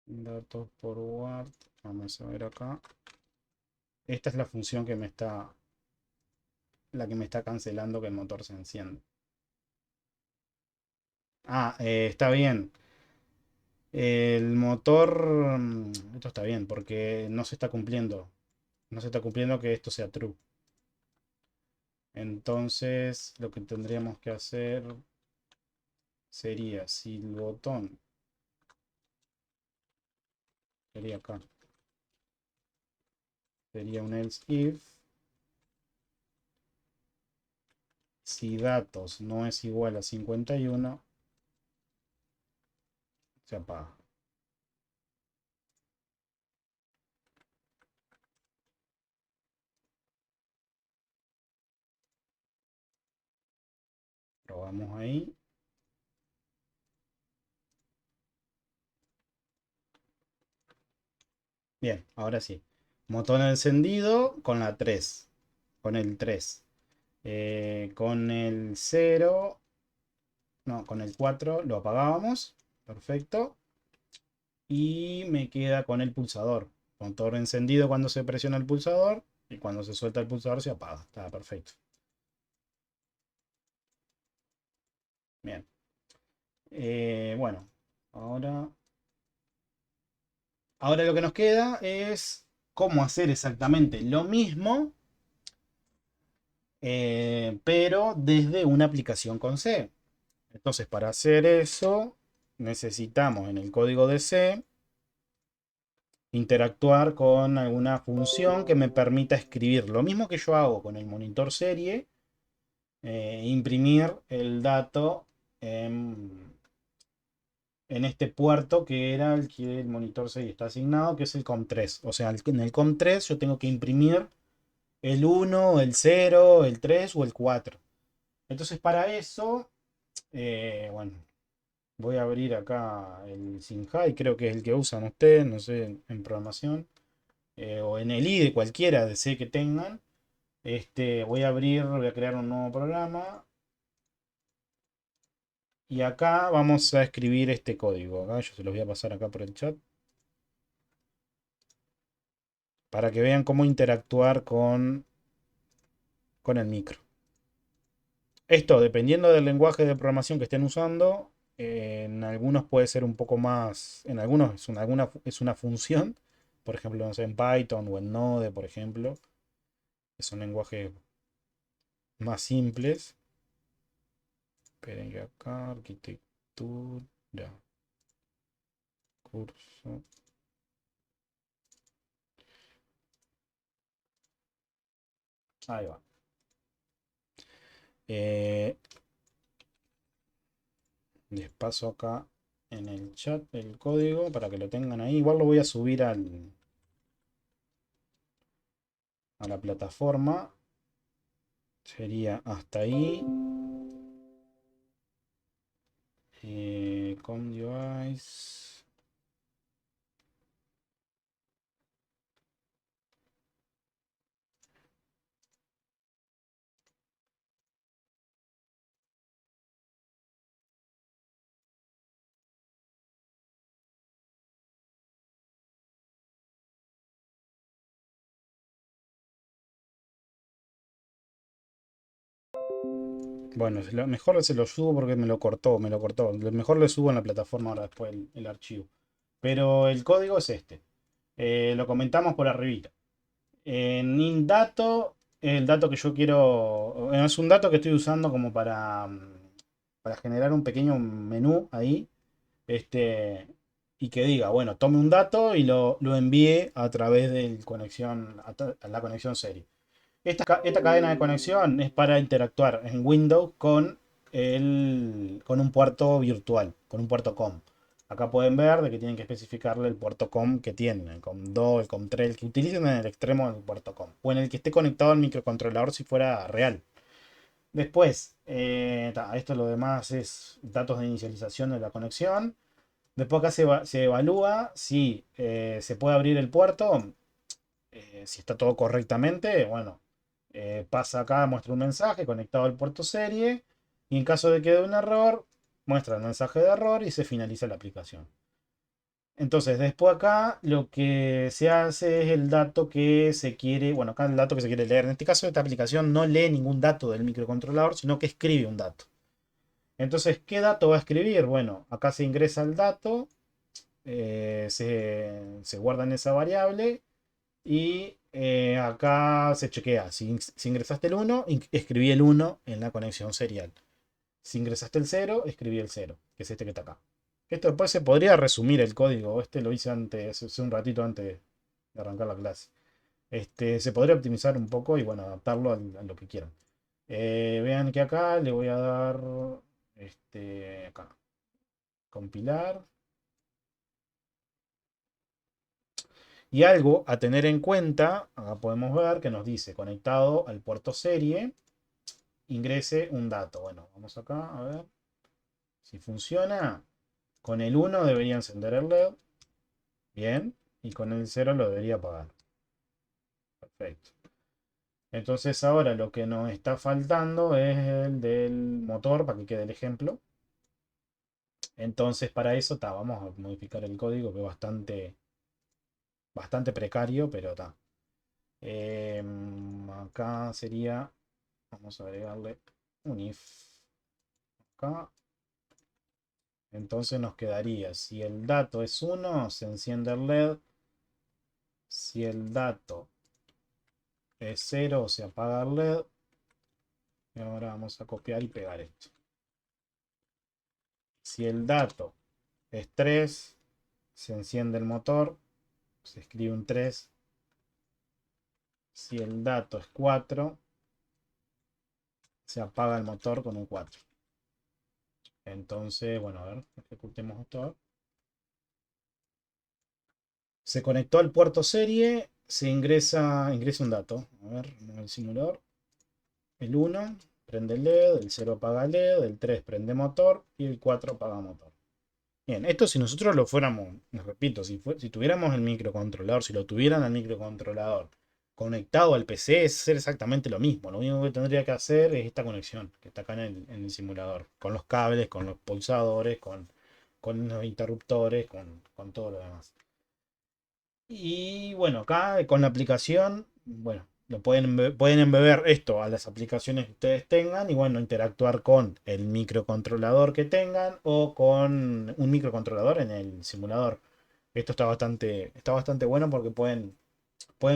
Datos por word. Vamos a ver acá. Esta es la función que la que me está cancelando que el motor se enciende. Está bien. El motor, esto está bien porque no se está cumpliendo. No se está cumpliendo que esto sea true. Entonces lo que tendríamos que hacer sería si el botón sería acá. Sería un else if. Si datos no es igual a 51, se apaga. Probamos ahí. Bien, ahora sí. Motor encendido con la 3. Con el 3. Con el 0. No, con el 4 lo apagábamos. Perfecto. Y me queda con el pulsador. Motor encendido cuando se presiona el pulsador. Y cuando se suelta el pulsador se apaga. Está perfecto. Bien. Bueno, ahora Ahora lo que nos queda es cómo hacer exactamente lo mismo, pero desde una aplicación con C. Entonces, para hacer eso, necesitamos en el código de C interactuar con alguna función que me permita escribir lo mismo que yo hago con el monitor serie, imprimir el dato en, en este puerto que era el que el monitor serie está asignado, que es el COM3. O sea, en el COM3 yo tengo que imprimir el 1, el 0, el 3 o el 4. Entonces, para eso, bueno, voy a abrir acá el Sinhai, creo que es el que usan ustedes, no sé, en programación, o en el IDE, cualquiera de C que tengan. Voy a abrir, voy a crear un nuevo programa. Y acá vamos a escribir este código. Acá yo se los voy a pasar acá por el chat. Para que vean cómo interactuar con el micro. Esto, dependiendo del lenguaje de programación que estén usando, en algunos puede ser un poco más. En algunos es una función. Por ejemplo, no sé, en Python o en Node, por ejemplo. Que son lenguajes más simples. Esperen que acá, arquitectura, curso. Ahí va. Eh, Les paso acá en el chat el código para que lo tengan ahí. Igual lo voy a subir a la plataforma. Sería hasta ahí. Com device. Bueno, mejor se lo subo porque me lo cortó, me lo cortó. Mejor le subo en la plataforma ahora después el archivo. Pero el código es este. Lo comentamos por arribita. En Indato, el dato que yo quiero, bueno, es un dato que estoy usando como para generar un pequeño menú ahí, este, y que diga, bueno, tome un dato y lo envíe a través de conexión, a la conexión serie. Esta cadena de conexión es para interactuar en Windows con un puerto virtual, con un puerto COM. Acá pueden ver de que tienen que especificarle el puerto COM que tienen, el COM2, el COM3, el que utilicen en el extremo del puerto COM, o en el que esté conectado al microcontrolador si fuera real. Después, esto lo demás es datos de inicialización de la conexión. Después acá se evalúa si se puede abrir el puerto, si está todo correctamente, bueno, pasa acá, muestra un mensaje conectado al puerto serie, y en caso de que dé un error, muestra el mensaje de error y se finaliza la aplicación. Entonces, después acá lo que se hace es el dato que se quiere, bueno, acá el dato que se quiere leer. En este caso, esta aplicación no lee ningún dato del microcontrolador, sino que escribe un dato. Entonces, ¿qué dato va a escribir? Bueno, acá se ingresa el dato, se guarda en esa variable y acá se chequea. Si ingresaste el 1, escribí el 1 en la conexión serial. Si ingresaste el 0, escribí el 0, que es este que está acá. Esto después se podría resumir el código. Este lo hice antes, hace un ratito antes de arrancar la clase. Se podría optimizar un poco y bueno, adaptarlo a lo que quieran. Vean que acá le voy a dar acá, compilar. Y algo a tener en cuenta, acá podemos ver que nos dice conectado al puerto serie, ingrese un dato. Bueno, vamos acá a ver si funciona. Con el 1 debería encender el LED. Bien. Y con el 0 lo debería apagar. Perfecto. Entonces ahora lo que nos está faltando es el del motor, para que quede el ejemplo. Entonces para eso vamos a modificar el código que es bastante precario, pero está. Acá sería, vamos a agregarle un if acá. Entonces nos quedaría, si el dato es 1, se enciende el LED Si el dato es 0, se apaga el LED. Y ahora vamos a copiar y pegar esto. Si el dato es 3, se enciende el motor, se escribe un 3. Si el dato es 4, se apaga el motor con un 4. Entonces, bueno, a ver, ejecutemos esto. Se conectó al puerto serie, se ingresa un dato. A ver, en el simulador. El 1 prende el LED, el 0 apaga el LED, el 3 prende motor y el 4 apaga motor. Bien, esto si nosotros lo fuéramos, les repito, si tuviéramos el microcontrolador, si lo tuvieran al microcontrolador conectado al PC, es hacer exactamente lo mismo. Lo único que tendría que hacer es esta conexión que está acá en el simulador, con los cables, con los pulsadores, con los interruptores, con todo lo demás. Y bueno, acá con la aplicación, bueno, pueden embeber esto a las aplicaciones que ustedes tengan y bueno, interactuar con el microcontrolador que tengan o con un microcontrolador en el simulador. Esto está bastante bueno porque pueden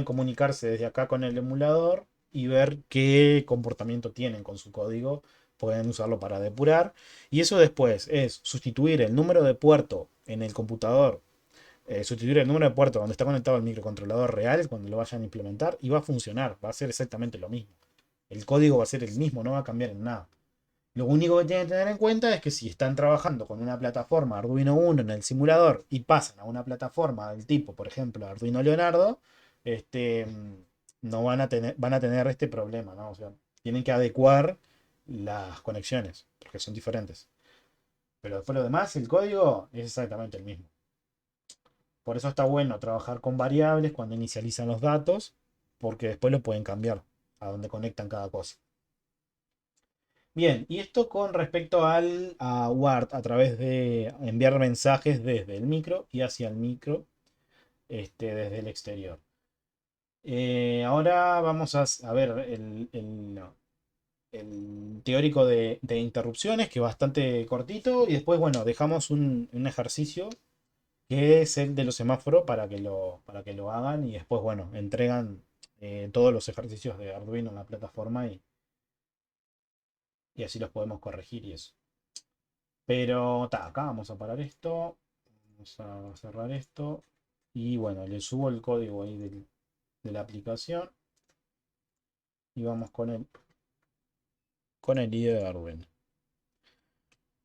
comunicarse desde acá con el emulador y ver qué comportamiento tienen con su código. Pueden usarlo para depurar. Y eso después es sustituir el número de puerto en el computador, sustituir el número de puertos donde está conectado el microcontrolador real cuando lo vayan a implementar y va a funcionar, va a ser exactamente lo mismo. El código va a ser el mismo, no va a cambiar en nada. Lo único que tienen que tener en cuenta es que si están trabajando con una plataforma Arduino Uno en el simulador y pasan a una plataforma del tipo, por ejemplo, Arduino Leonardo, este, no van a tener este problema, ¿no? O sea, tienen que adecuar las conexiones, porque son diferentes. Pero después lo demás, el código es exactamente el mismo. Por eso está bueno trabajar con variables cuando inicializan los datos, porque después lo pueden cambiar a donde conectan cada cosa. Bien, y esto con respecto a WART, a través de enviar mensajes desde el micro y hacia el micro, desde el exterior. Ahora vamos a ver el teórico de interrupciones, que es bastante cortito, y después, bueno, dejamos un ejercicio que es el de los semáforos para que lo hagan y después, bueno, entregan todos los ejercicios de Arduino en la plataforma y así los podemos corregir y eso. Pero acá vamos a parar esto, vamos a cerrar esto y bueno, le subo el código ahí de la aplicación y vamos con el IDE de Arduino.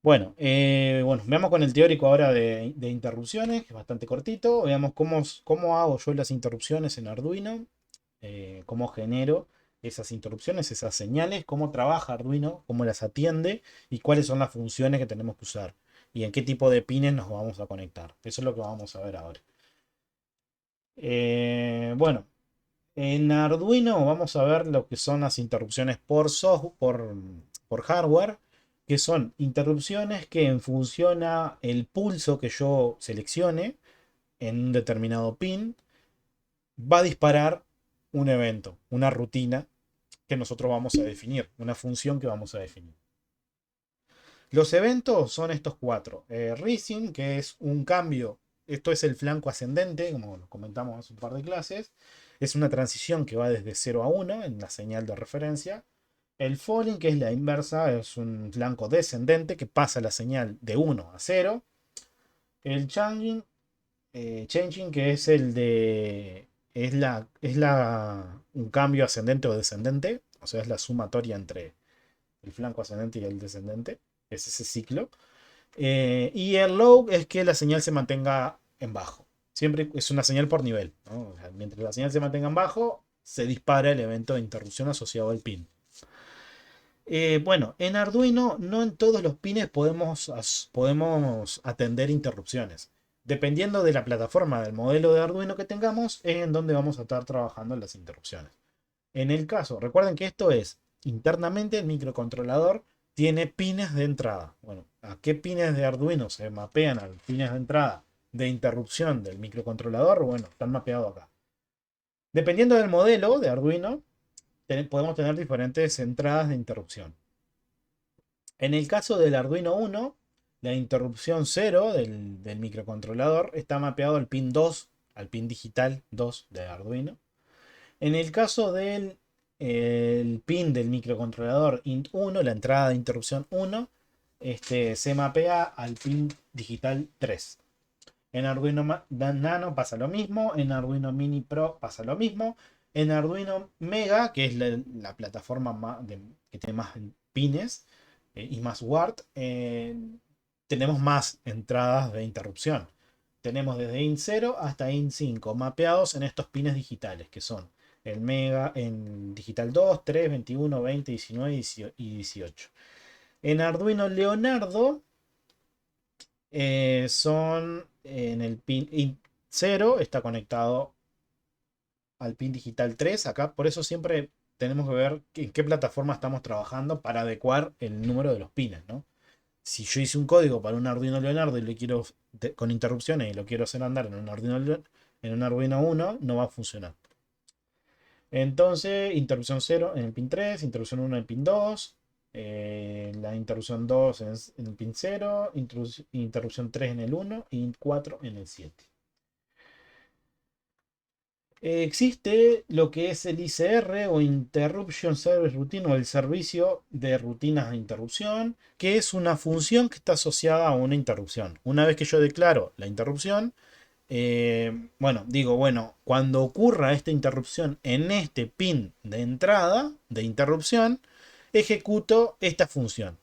Bueno, veamos con el teórico ahora de interrupciones, que es bastante cortito. Veamos cómo hago yo las interrupciones en Arduino. Cómo genero esas interrupciones, esas señales, cómo trabaja Arduino, cómo las atiende y cuáles son las funciones que tenemos que usar y en qué tipo de pines nos vamos a conectar. Eso es lo que vamos a ver ahora. Bueno, en Arduino vamos a ver lo que son las interrupciones por hardware, que son interrupciones que en función a el pulso que yo seleccione en un determinado pin, va a disparar un evento, una rutina que nosotros vamos a definir, una función que vamos a definir. Los eventos son estos cuatro. Rising, que es un cambio, esto es el flanco ascendente, como lo comentamos hace un par de clases, es una transición que va desde 0 a 1 en la señal de referencia. El falling, que es la inversa, es un flanco descendente que pasa la señal de 1 a 0. El changing, que es el de. Un cambio ascendente o descendente, o sea, es la sumatoria entre el flanco ascendente y el descendente, es ese ciclo. Y el low es que la señal se mantenga en bajo. Siempre es una señal por nivel, ¿no? O sea, mientras la señal se mantenga en bajo, se dispara el evento de interrupción asociado al pin. Bueno, en Arduino no en todos los pines podemos atender interrupciones. Dependiendo de la plataforma, del modelo de Arduino que tengamos, es en donde vamos a estar trabajando en las interrupciones. En el caso, recuerden que esto es internamente el microcontrolador tiene pines de entrada. Bueno, ¿a qué pines de Arduino se mapean a los pines de entrada de interrupción del microcontrolador? Bueno, están mapeados acá. Dependiendo del modelo de Arduino, podemos tener diferentes entradas de interrupción. En el caso del Arduino Uno, la interrupción 0 del microcontrolador está mapeado al pin 2 al pin digital 2 de Arduino. En el caso del el pin del microcontrolador int1, la entrada de interrupción 1, se mapea al pin digital 3. En Arduino Nano pasa lo mismo, en Arduino Mini Pro pasa lo mismo, en Arduino Mega, que es la plataforma que tiene más pines y más Ward, tenemos más entradas de interrupción. Tenemos desde IN0 hasta IN5 mapeados en estos pines digitales, que son el Mega en digital 2, 3, 21, 20, 19 y 18. En Arduino Leonardo son en el pin 0, está conectado al pin digital 3. Acá por eso siempre tenemos que ver en qué plataforma estamos trabajando para adecuar el número de los pines, ¿no? Si yo hice un código para un Arduino Leonardo y lo quiero con interrupciones y lo quiero hacer andar en un Arduino 1, no va a funcionar. Entonces, interrupción 0 en el pin 3, interrupción 1 en el pin 2, la interrupción 2 en el pin 0, interrupción 3 en el 1 y 4 en el 7. Existe lo que es el ICR o Interruption Service Routine o el servicio de rutinas de interrupción, que es una función que está asociada a una interrupción. Una vez que yo declaro la interrupción, bueno, cuando ocurra esta interrupción en este pin de entrada de interrupción, ejecuto esta función.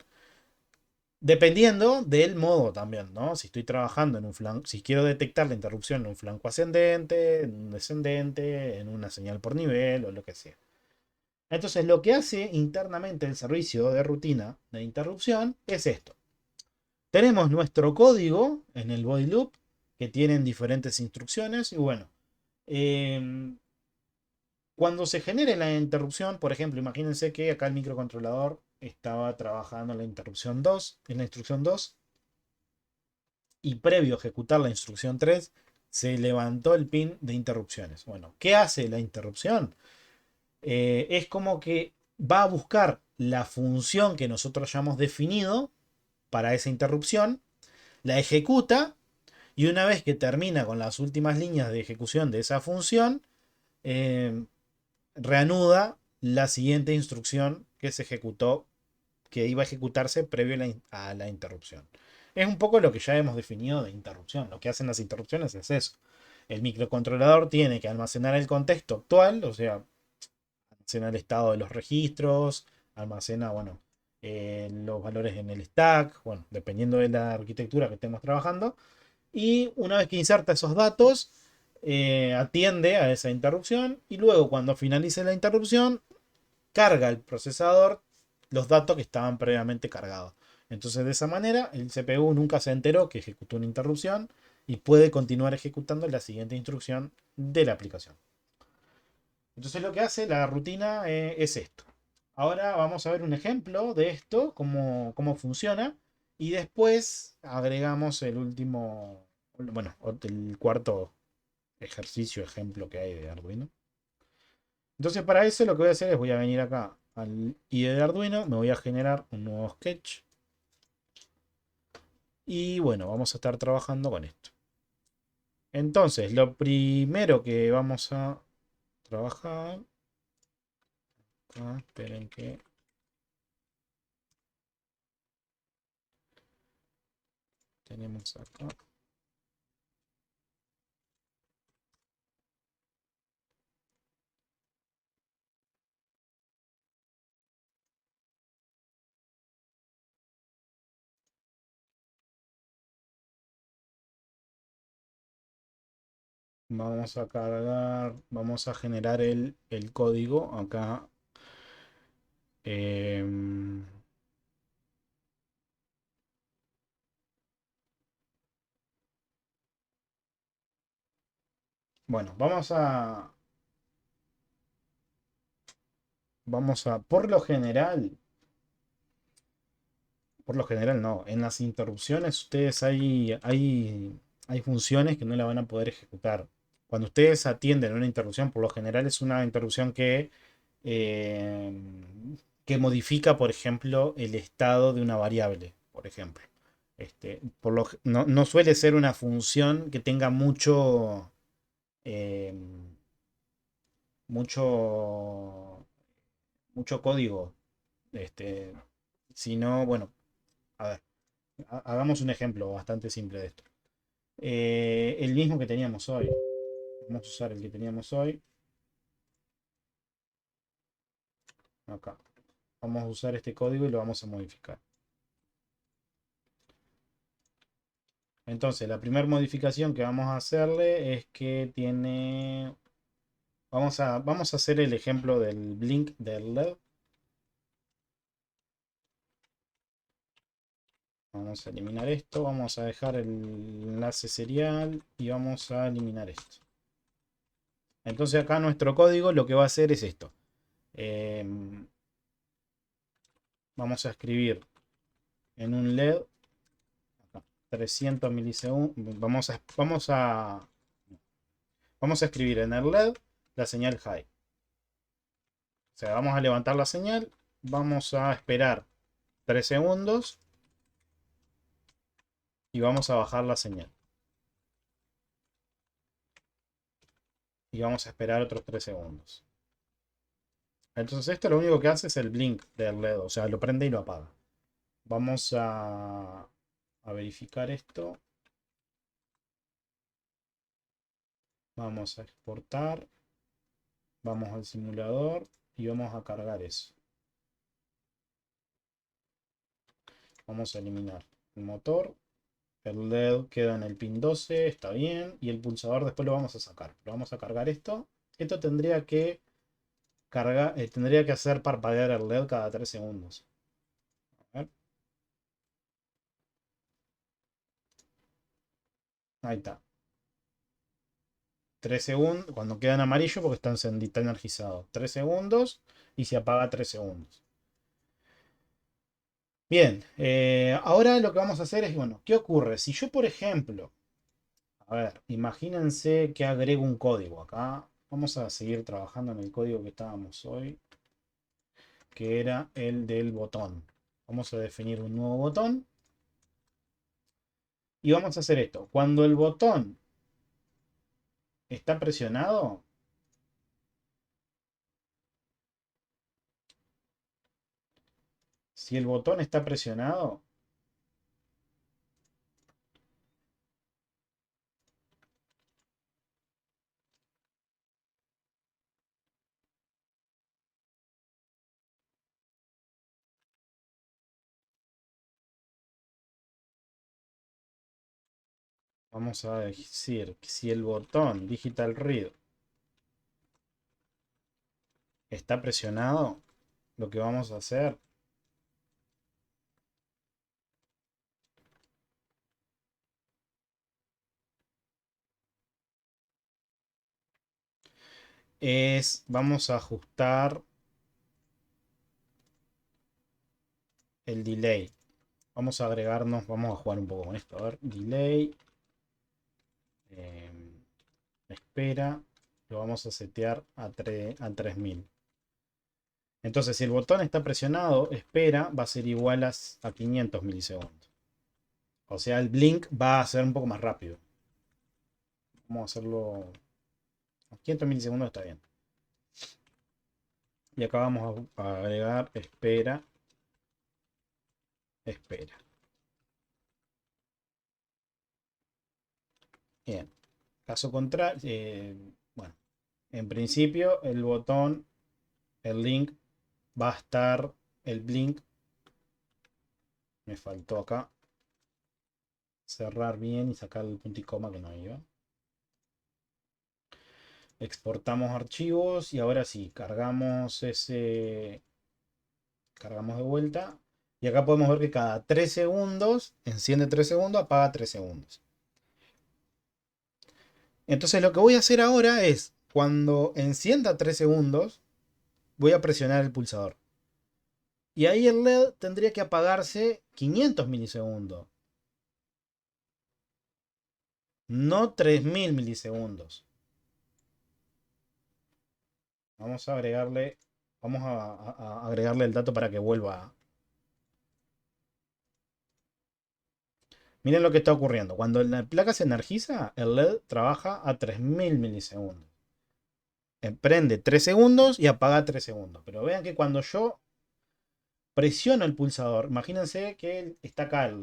Dependiendo del modo también, ¿no? Si estoy trabajando en un flanco, si quiero detectar la interrupción en un flanco ascendente, en un descendente, en una señal por nivel o lo que sea. Entonces lo que hace internamente el servicio de rutina de interrupción es esto. Tenemos nuestro código en el body loop que tienen diferentes instrucciones y bueno, cuando se genere la interrupción, por ejemplo, imagínense que acá el microcontrolador estaba trabajando en la interrupción 2, en la instrucción 2, y previo a ejecutar la instrucción 3, se levantó el pin de interrupciones. Bueno, ¿qué hace la interrupción? Es como que va a buscar la función que nosotros hayamos definido para esa interrupción, la ejecuta y una vez que termina con las últimas líneas de ejecución de esa función, eh, reanuda la siguiente instrucción que se ejecutó, que iba a ejecutarse previo a la interrupción. Es un poco lo que ya hemos definido de interrupción. Lo que hacen las interrupciones es eso. El microcontrolador tiene que almacenar el contexto actual, o sea, almacena el estado de los registros, almacena, bueno, los valores en el stack, bueno, dependiendo de la arquitectura que estemos trabajando. Y una vez que inserta esos datos, atiende a esa interrupción y luego cuando finalice la interrupción, carga el procesador los datos que estaban previamente cargados. Entonces de esa manera el CPU nunca se enteró que ejecutó una interrupción y puede continuar ejecutando la siguiente instrucción de la aplicación. Entonces lo que hace la rutina es esto. Ahora vamos a ver un ejemplo de esto, cómo funciona. Y después agregamos el último, bueno, el cuarto ejercicio, ejemplo que hay de Arduino. Entonces para eso lo que voy a hacer es voy a venir acá al IDE de Arduino, me voy a generar un nuevo sketch. Y bueno, vamos a estar trabajando con esto. Entonces, lo primero que vamos a trabajar... esperen que... tenemos acá. Vamos a cargar, vamos a generar el código acá. Em, bueno, por lo general no, en las interrupciones ustedes hay funciones que no la van a poder ejecutar. Cuando ustedes atienden una interrupción, por lo general es una interrupción eh, que modifica, por ejemplo, el estado de una variable, por ejemplo. No suele ser una función que tenga mucho, eh, mucho, mucho código. Este, si no, bueno, a ver, hagamos un ejemplo bastante simple de esto. El mismo que teníamos hoy. Vamos a usar el que teníamos hoy. Acá. Vamos a usar este código y lo vamos a modificar. Entonces, la primera modificación que vamos a hacerle es que tiene... vamos a hacer el ejemplo del blink del LED. Vamos a eliminar esto, vamos a dejar el enlace serial y vamos a eliminar esto. Entonces acá nuestro código lo que va a hacer es esto. Vamos a escribir en un LED 300 milisegundos. Vamos a escribir en el LED la señal high. O sea, vamos a levantar la señal, vamos a esperar 3 segundos y vamos a bajar la señal. Y vamos a esperar otros 3 segundos. Entonces esto lo único que hace es el blink del LED, o sea, lo prende y lo apaga. Vamos a verificar esto. Vamos a exportar. Vamos al simulador y vamos a cargar eso. Vamos a eliminar el motor. El LED queda en el pin 12, está bien. Y el pulsador después lo vamos a sacar. Lo vamos a cargar esto. Esto tendría que cargar, tendría que hacer parpadear el LED cada 3 segundos. A ver. Ahí está. 3 segundos, cuando queda en amarillo porque está encendido, está energizado. 3 segundos y se apaga 3 segundos. Bien, ahora lo que vamos a hacer es, bueno, ¿qué ocurre? Si yo, por ejemplo, a ver, imagínense que agrego un código acá. Vamos a seguir trabajando en el código que estábamos hoy, que era el del botón. Vamos a definir un nuevo botón y vamos a hacer esto. Cuando el botón está presionado, si el botón está presionado, vamos a decir que si el botón Digital Read está presionado, lo que vamos a hacer es, vamos a ajustar el delay. Vamos a agregarnos, vamos a jugar un poco con esto. A ver, delay, espera, lo vamos a setear a 3000. Entonces, si el botón está presionado, espera va a ser igual a 500 milisegundos. O sea, el blink va a ser un poco más rápido. Vamos a hacerlo a 500 milisegundos, está bien. Y acá vamos a agregar espera, espera. Bien. Caso contrario, bueno, en principio el botón, el link va a estar, el blink, me faltó acá, cerrar bien y sacar el punto y coma que no iba. Exportamos archivos y ahora sí, cargamos cargamos de vuelta. Y acá podemos ver que cada 3 segundos, enciende 3 segundos, apaga 3 segundos. Entonces lo que voy a hacer ahora es, cuando encienda 3 segundos, voy a presionar el pulsador. Y ahí el LED tendría que apagarse 500 milisegundos. No 3000 milisegundos. Vamos a agregarle. Vamos a agregarle el dato para que vuelva. Miren lo que está ocurriendo. Cuando la placa se energiza, el LED trabaja a 3000 milisegundos. Prende 3 segundos y apaga 3 segundos. Pero vean que cuando yo presiono el pulsador, imagínense que está acá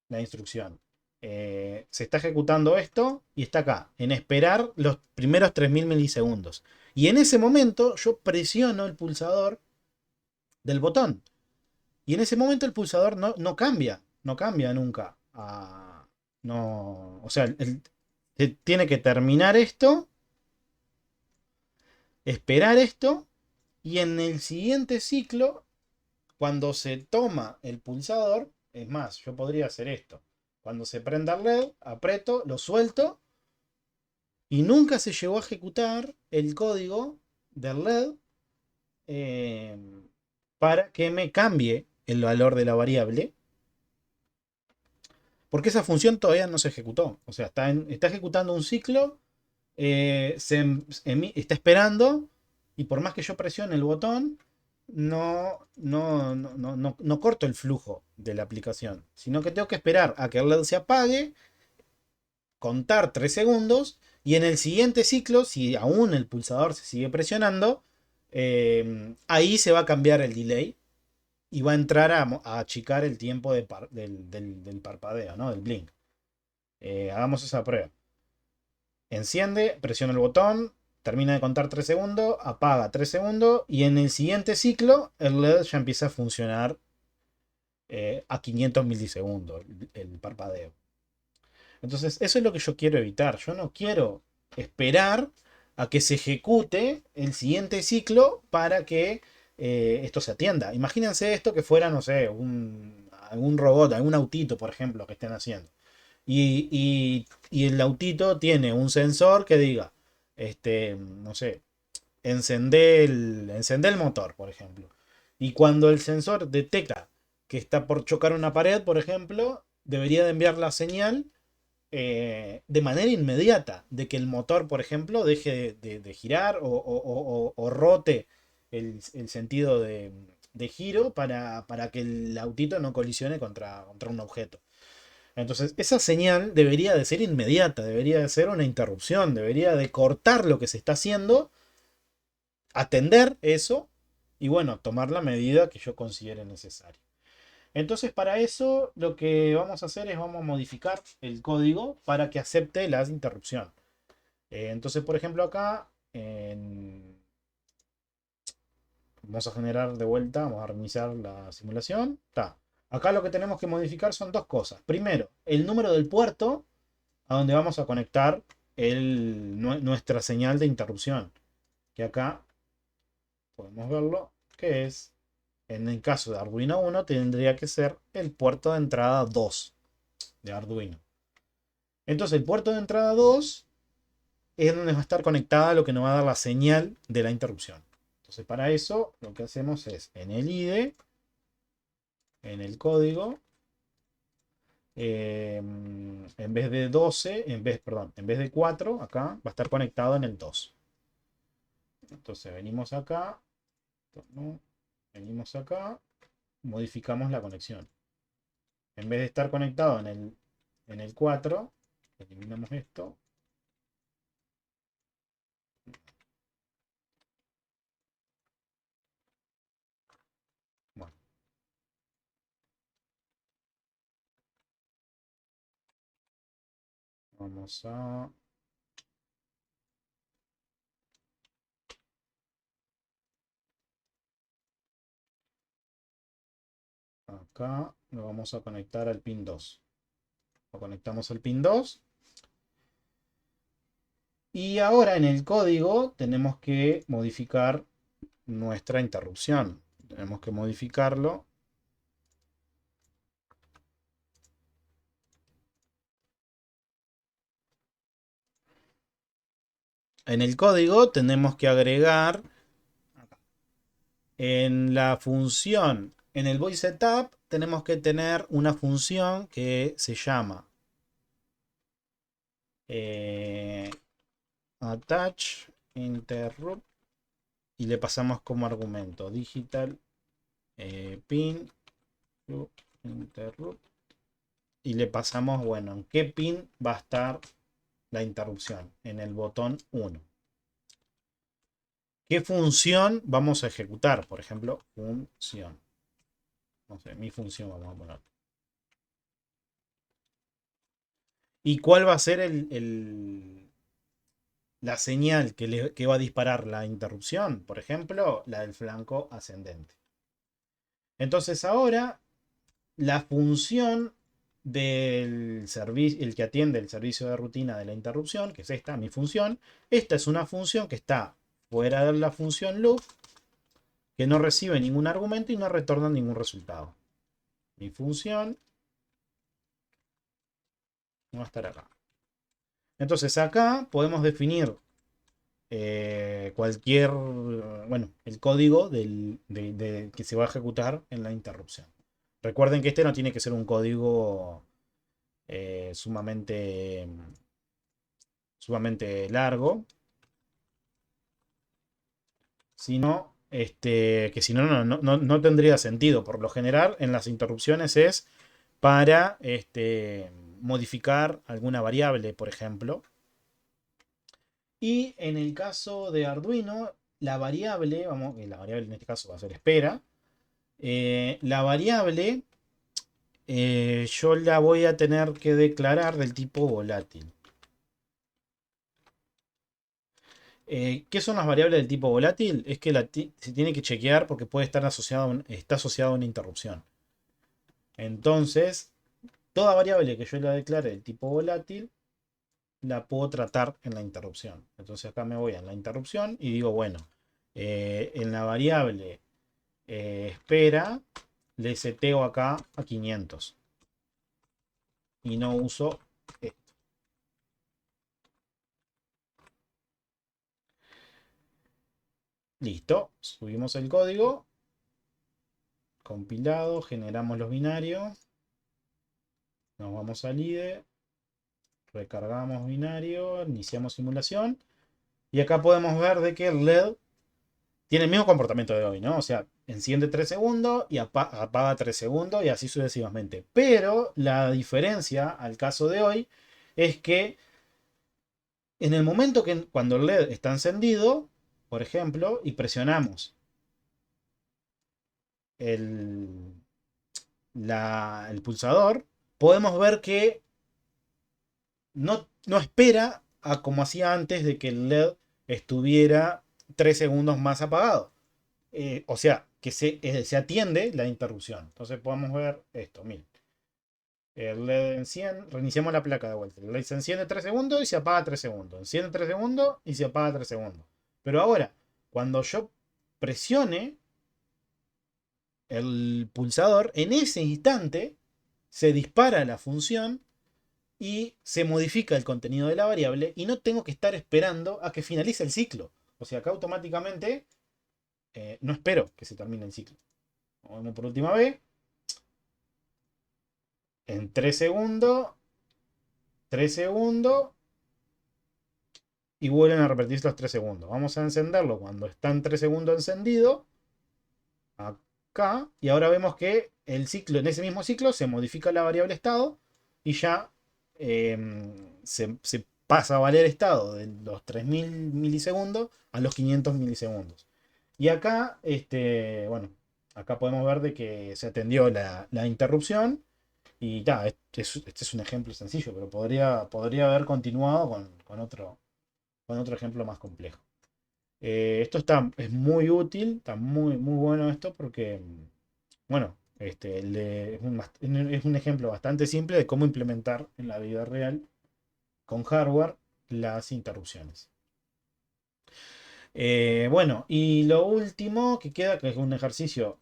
la instrucción. Se está ejecutando esto y está acá, en esperar los primeros 3000 milisegundos. Y en ese momento yo presiono el pulsador del botón. Y en ese momento el pulsador no cambia, no cambia nunca. No, o sea, tiene que terminar esto, esperar esto, y en el siguiente ciclo, cuando se toma el pulsador, es más, yo podría hacer esto. Cuando se prenda el LED, aprieto, lo suelto, y nunca se llegó a ejecutar el código del LED eh, para que me cambie el valor de la variable. Porque esa función todavía no se ejecutó. O sea, está ejecutando un ciclo, está esperando, y por más que yo presione el botón, no corto el flujo de la aplicación. Sino que tengo que esperar a que el LED se apague, contar 3 segundos, y en el siguiente ciclo, si aún el pulsador se sigue presionando, ahí se va a cambiar el delay y va a entrar a achicar el tiempo del parpadeo, ¿no? Del blink. Hagamos esa prueba. Enciende, presiona el botón, termina de contar 3 segundos, apaga 3 segundos y en el siguiente ciclo el LED ya empieza a funcionar a 500 milisegundos el parpadeo. Entonces eso es lo que yo quiero evitar. Yo no quiero esperar a que se ejecute el siguiente ciclo para que esto se atienda. Imagínense esto que fuera, no sé, algún robot, algún autito, por ejemplo, que estén haciendo. Y el autito tiene un sensor que diga, no sé, encender el motor, por ejemplo. Y cuando el sensor detecta que está por chocar una pared, por ejemplo, debería de enviar la señal de manera inmediata de que el motor, por ejemplo, deje de girar o rote el sentido de giro para que el autito no colisione contra un objeto. Entonces, esa señal debería de ser inmediata, debería de ser una interrupción, debería de cortar lo que se está haciendo, atender eso y bueno, tomar la medida que yo considere necesaria. Entonces, para eso lo que vamos a hacer es vamos a modificar el código para que acepte la interrupción. Entonces, por ejemplo, acá vamos a generar de vuelta, vamos a reiniciar la simulación. Acá lo que tenemos que modificar son dos cosas. Primero, el número del puerto a donde vamos a conectar nuestra señal de interrupción. Que acá podemos verlo, que es, en el caso de Arduino 1, tendría que ser el puerto de entrada 2 de Arduino. Entonces el puerto de entrada 2 es donde va a estar conectada lo que nos va a dar la señal de la interrupción. Entonces para eso lo que hacemos es en el IDE, en el código, en vez de 12, perdón, en vez de 4, acá va a estar conectado en el 2. Entonces venimos acá, ¿no? Venimos acá, modificamos la conexión. En vez de estar conectado en el 4, eliminamos esto. Bueno, vamos a... Acá lo vamos a conectar al pin 2. Lo conectamos al pin 2. Y ahora en el código tenemos que modificar nuestra interrupción. Tenemos que modificarlo. En el código tenemos que agregar en la función, en el voice setup, tenemos que tener una función que se llama attach interrupt y le pasamos como argumento digital pin interrupt y le pasamos, bueno, en qué pin va a estar la interrupción, en el botón 1. ¿Qué función vamos a ejecutar? Por ejemplo, función. No sé, mi función vamos a poner. ¿Y cuál va a ser la señal que va a disparar la interrupción? Por ejemplo, la del flanco ascendente. Entonces ahora la función del servicio, el que atiende el servicio de rutina de la interrupción, que es esta, mi función, esta es una función que está fuera de la función loop, que no recibe ningún argumento y no retorna ningún resultado. Mi función va a estar acá. Entonces acá podemos definir bueno, el código que se va a ejecutar en la interrupción. Recuerden que este no tiene que ser un código sumamente largo, sino que si no, no tendría sentido. Por lo general, en las interrupciones es para modificar alguna variable, por ejemplo. Y en el caso de Arduino, la variable, la variable en este caso va a ser espera. La variable yo la voy a tener que declarar del tipo volátil. ¿Qué son las variables del tipo volátil? Es que se tiene que chequear porque puede estar está asociado a una interrupción. Entonces, toda variable que yo la declare del tipo volátil, la puedo tratar en la interrupción. Entonces acá me voy a la interrupción y digo, bueno, en la variable espera, le seteo acá a 500. Y no uso esto. Listo, subimos el código, compilado, generamos los binarios, nos vamos al IDE, recargamos binario, iniciamos simulación y acá podemos ver de que el LED tiene el mismo comportamiento de hoy, ¿no? O sea, enciende 3 segundos y apaga 3 segundos y así sucesivamente. Pero la diferencia al caso de hoy es que en el momento cuando el LED está encendido, por ejemplo, y presionamos el, el pulsador, podemos ver que no espera a como hacía antes de que el LED estuviera 3 segundos más apagado. O sea, que se atiende la interrupción. Entonces podemos ver esto, miren. El LED enciende, reiniciamos la placa de vuelta. El LED se enciende 3 segundos y se apaga 3 segundos. Enciende 3 segundos y se apaga 3 segundos. Pero ahora, cuando yo presione el pulsador, en ese instante se dispara la función y se modifica el contenido de la variable y no tengo que estar esperando a que finalice el ciclo. O sea, acá automáticamente no espero que se termine el ciclo. Vamos por última vez. En 3 segundos, 3 segundos y vuelven a repetirse los 3 segundos. Vamos a encenderlo cuando está en 3 segundos encendido. Acá. Y ahora vemos que en ese mismo ciclo se modifica la variable estado y ya se pasa a valer estado de los 3000 milisegundos a los 500 milisegundos. Y acá, bueno, acá podemos ver de que se atendió la interrupción. Y ya, este es un ejemplo sencillo, pero podría haber continuado con otro ejemplo más complejo. Esto es muy útil, está muy bueno esto porque, bueno, es un ejemplo bastante simple de cómo implementar en la vida real con hardware las interrupciones. Bueno, y lo último que queda, que es un ejercicio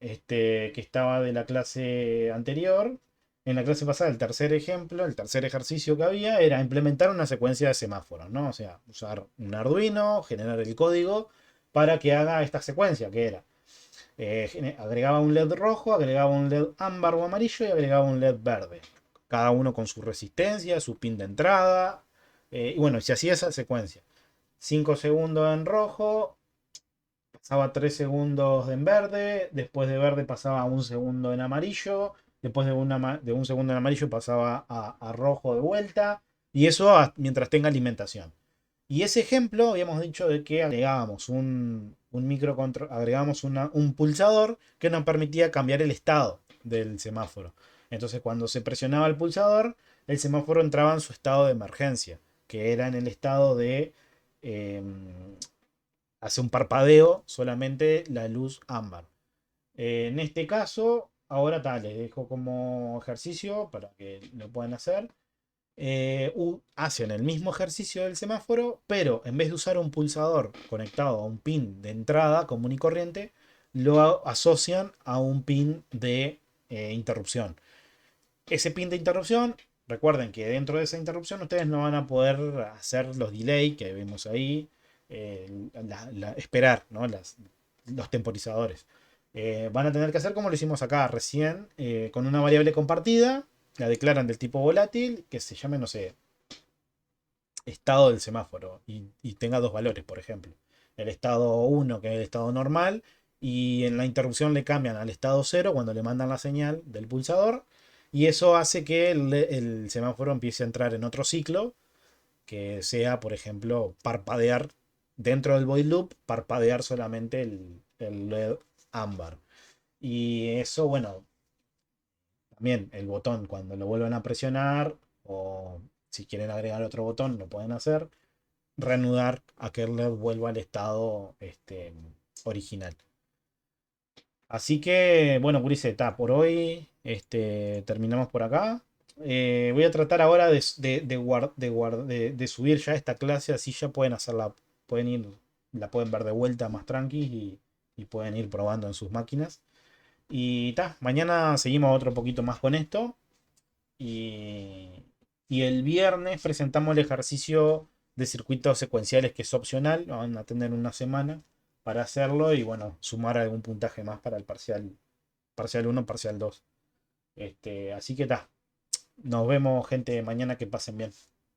que estaba de la clase anterior. En la clase pasada, el tercer ejemplo, el tercer ejercicio que había era implementar una secuencia de semáforos, ¿no? O sea, usar un Arduino, generar el código para que haga esta secuencia, que era, agregaba un LED rojo, agregaba un LED ámbar o amarillo y agregaba un LED verde. Cada uno con su resistencia, su pin de entrada. Y bueno, se hacía esa secuencia. 5 segundos en rojo, pasaba 3 segundos en verde, después de verde pasaba 1 segundo en amarillo, después de un segundo en amarillo pasaba a rojo de vuelta, y eso mientras tenga alimentación. Y ese ejemplo habíamos dicho de que agregábamos un microcontrol, agregábamos un pulsador que nos permitía cambiar el estado del semáforo. Entonces cuando se presionaba el pulsador, el semáforo entraba en su estado de emergencia, que era en el estado de eh, hace un parpadeo solamente la luz ámbar. En este caso, ahora tal, les dejo como ejercicio para que lo puedan hacer. Hacen el mismo ejercicio del semáforo, pero en vez de usar un pulsador conectado a un pin de entrada común y corriente, lo asocian a un pin de interrupción. Ese pin de interrupción, recuerden que dentro de esa interrupción ustedes no van a poder hacer los delay que vemos ahí, esperar, ¿no? Los temporizadores. Van a tener que hacer como lo hicimos acá recién, con una variable compartida, la declaran del tipo volátil, que se llame, no sé, estado del semáforo, y tenga dos valores, por ejemplo. El estado 1, que es el estado normal, y en la interrupción le cambian al estado 0 cuando le mandan la señal del pulsador, y eso hace que el semáforo empiece a entrar en otro ciclo, que sea, por ejemplo, parpadear dentro del void loop, parpadear solamente el LED ámbar. Y eso, bueno, también el botón cuando lo vuelven a presionar, o si quieren agregar otro botón, lo pueden hacer, reanudar a que LED vuelva al estado original. Así que, bueno, Guriseta, por hoy terminamos por acá. Voy a tratar ahora de subir ya esta clase, así ya pueden hacerla, pueden ir, la pueden ver de vuelta más tranqui y pueden ir probando en sus máquinas. Y mañana seguimos otro poquito más con esto. Y, y el viernes presentamos el ejercicio de circuitos secuenciales que es opcional. Van a tener una semana para hacerlo y bueno, sumar algún puntaje más para el parcial uno parcial 2. Así que Nos vemos gente mañana, que pasen bien.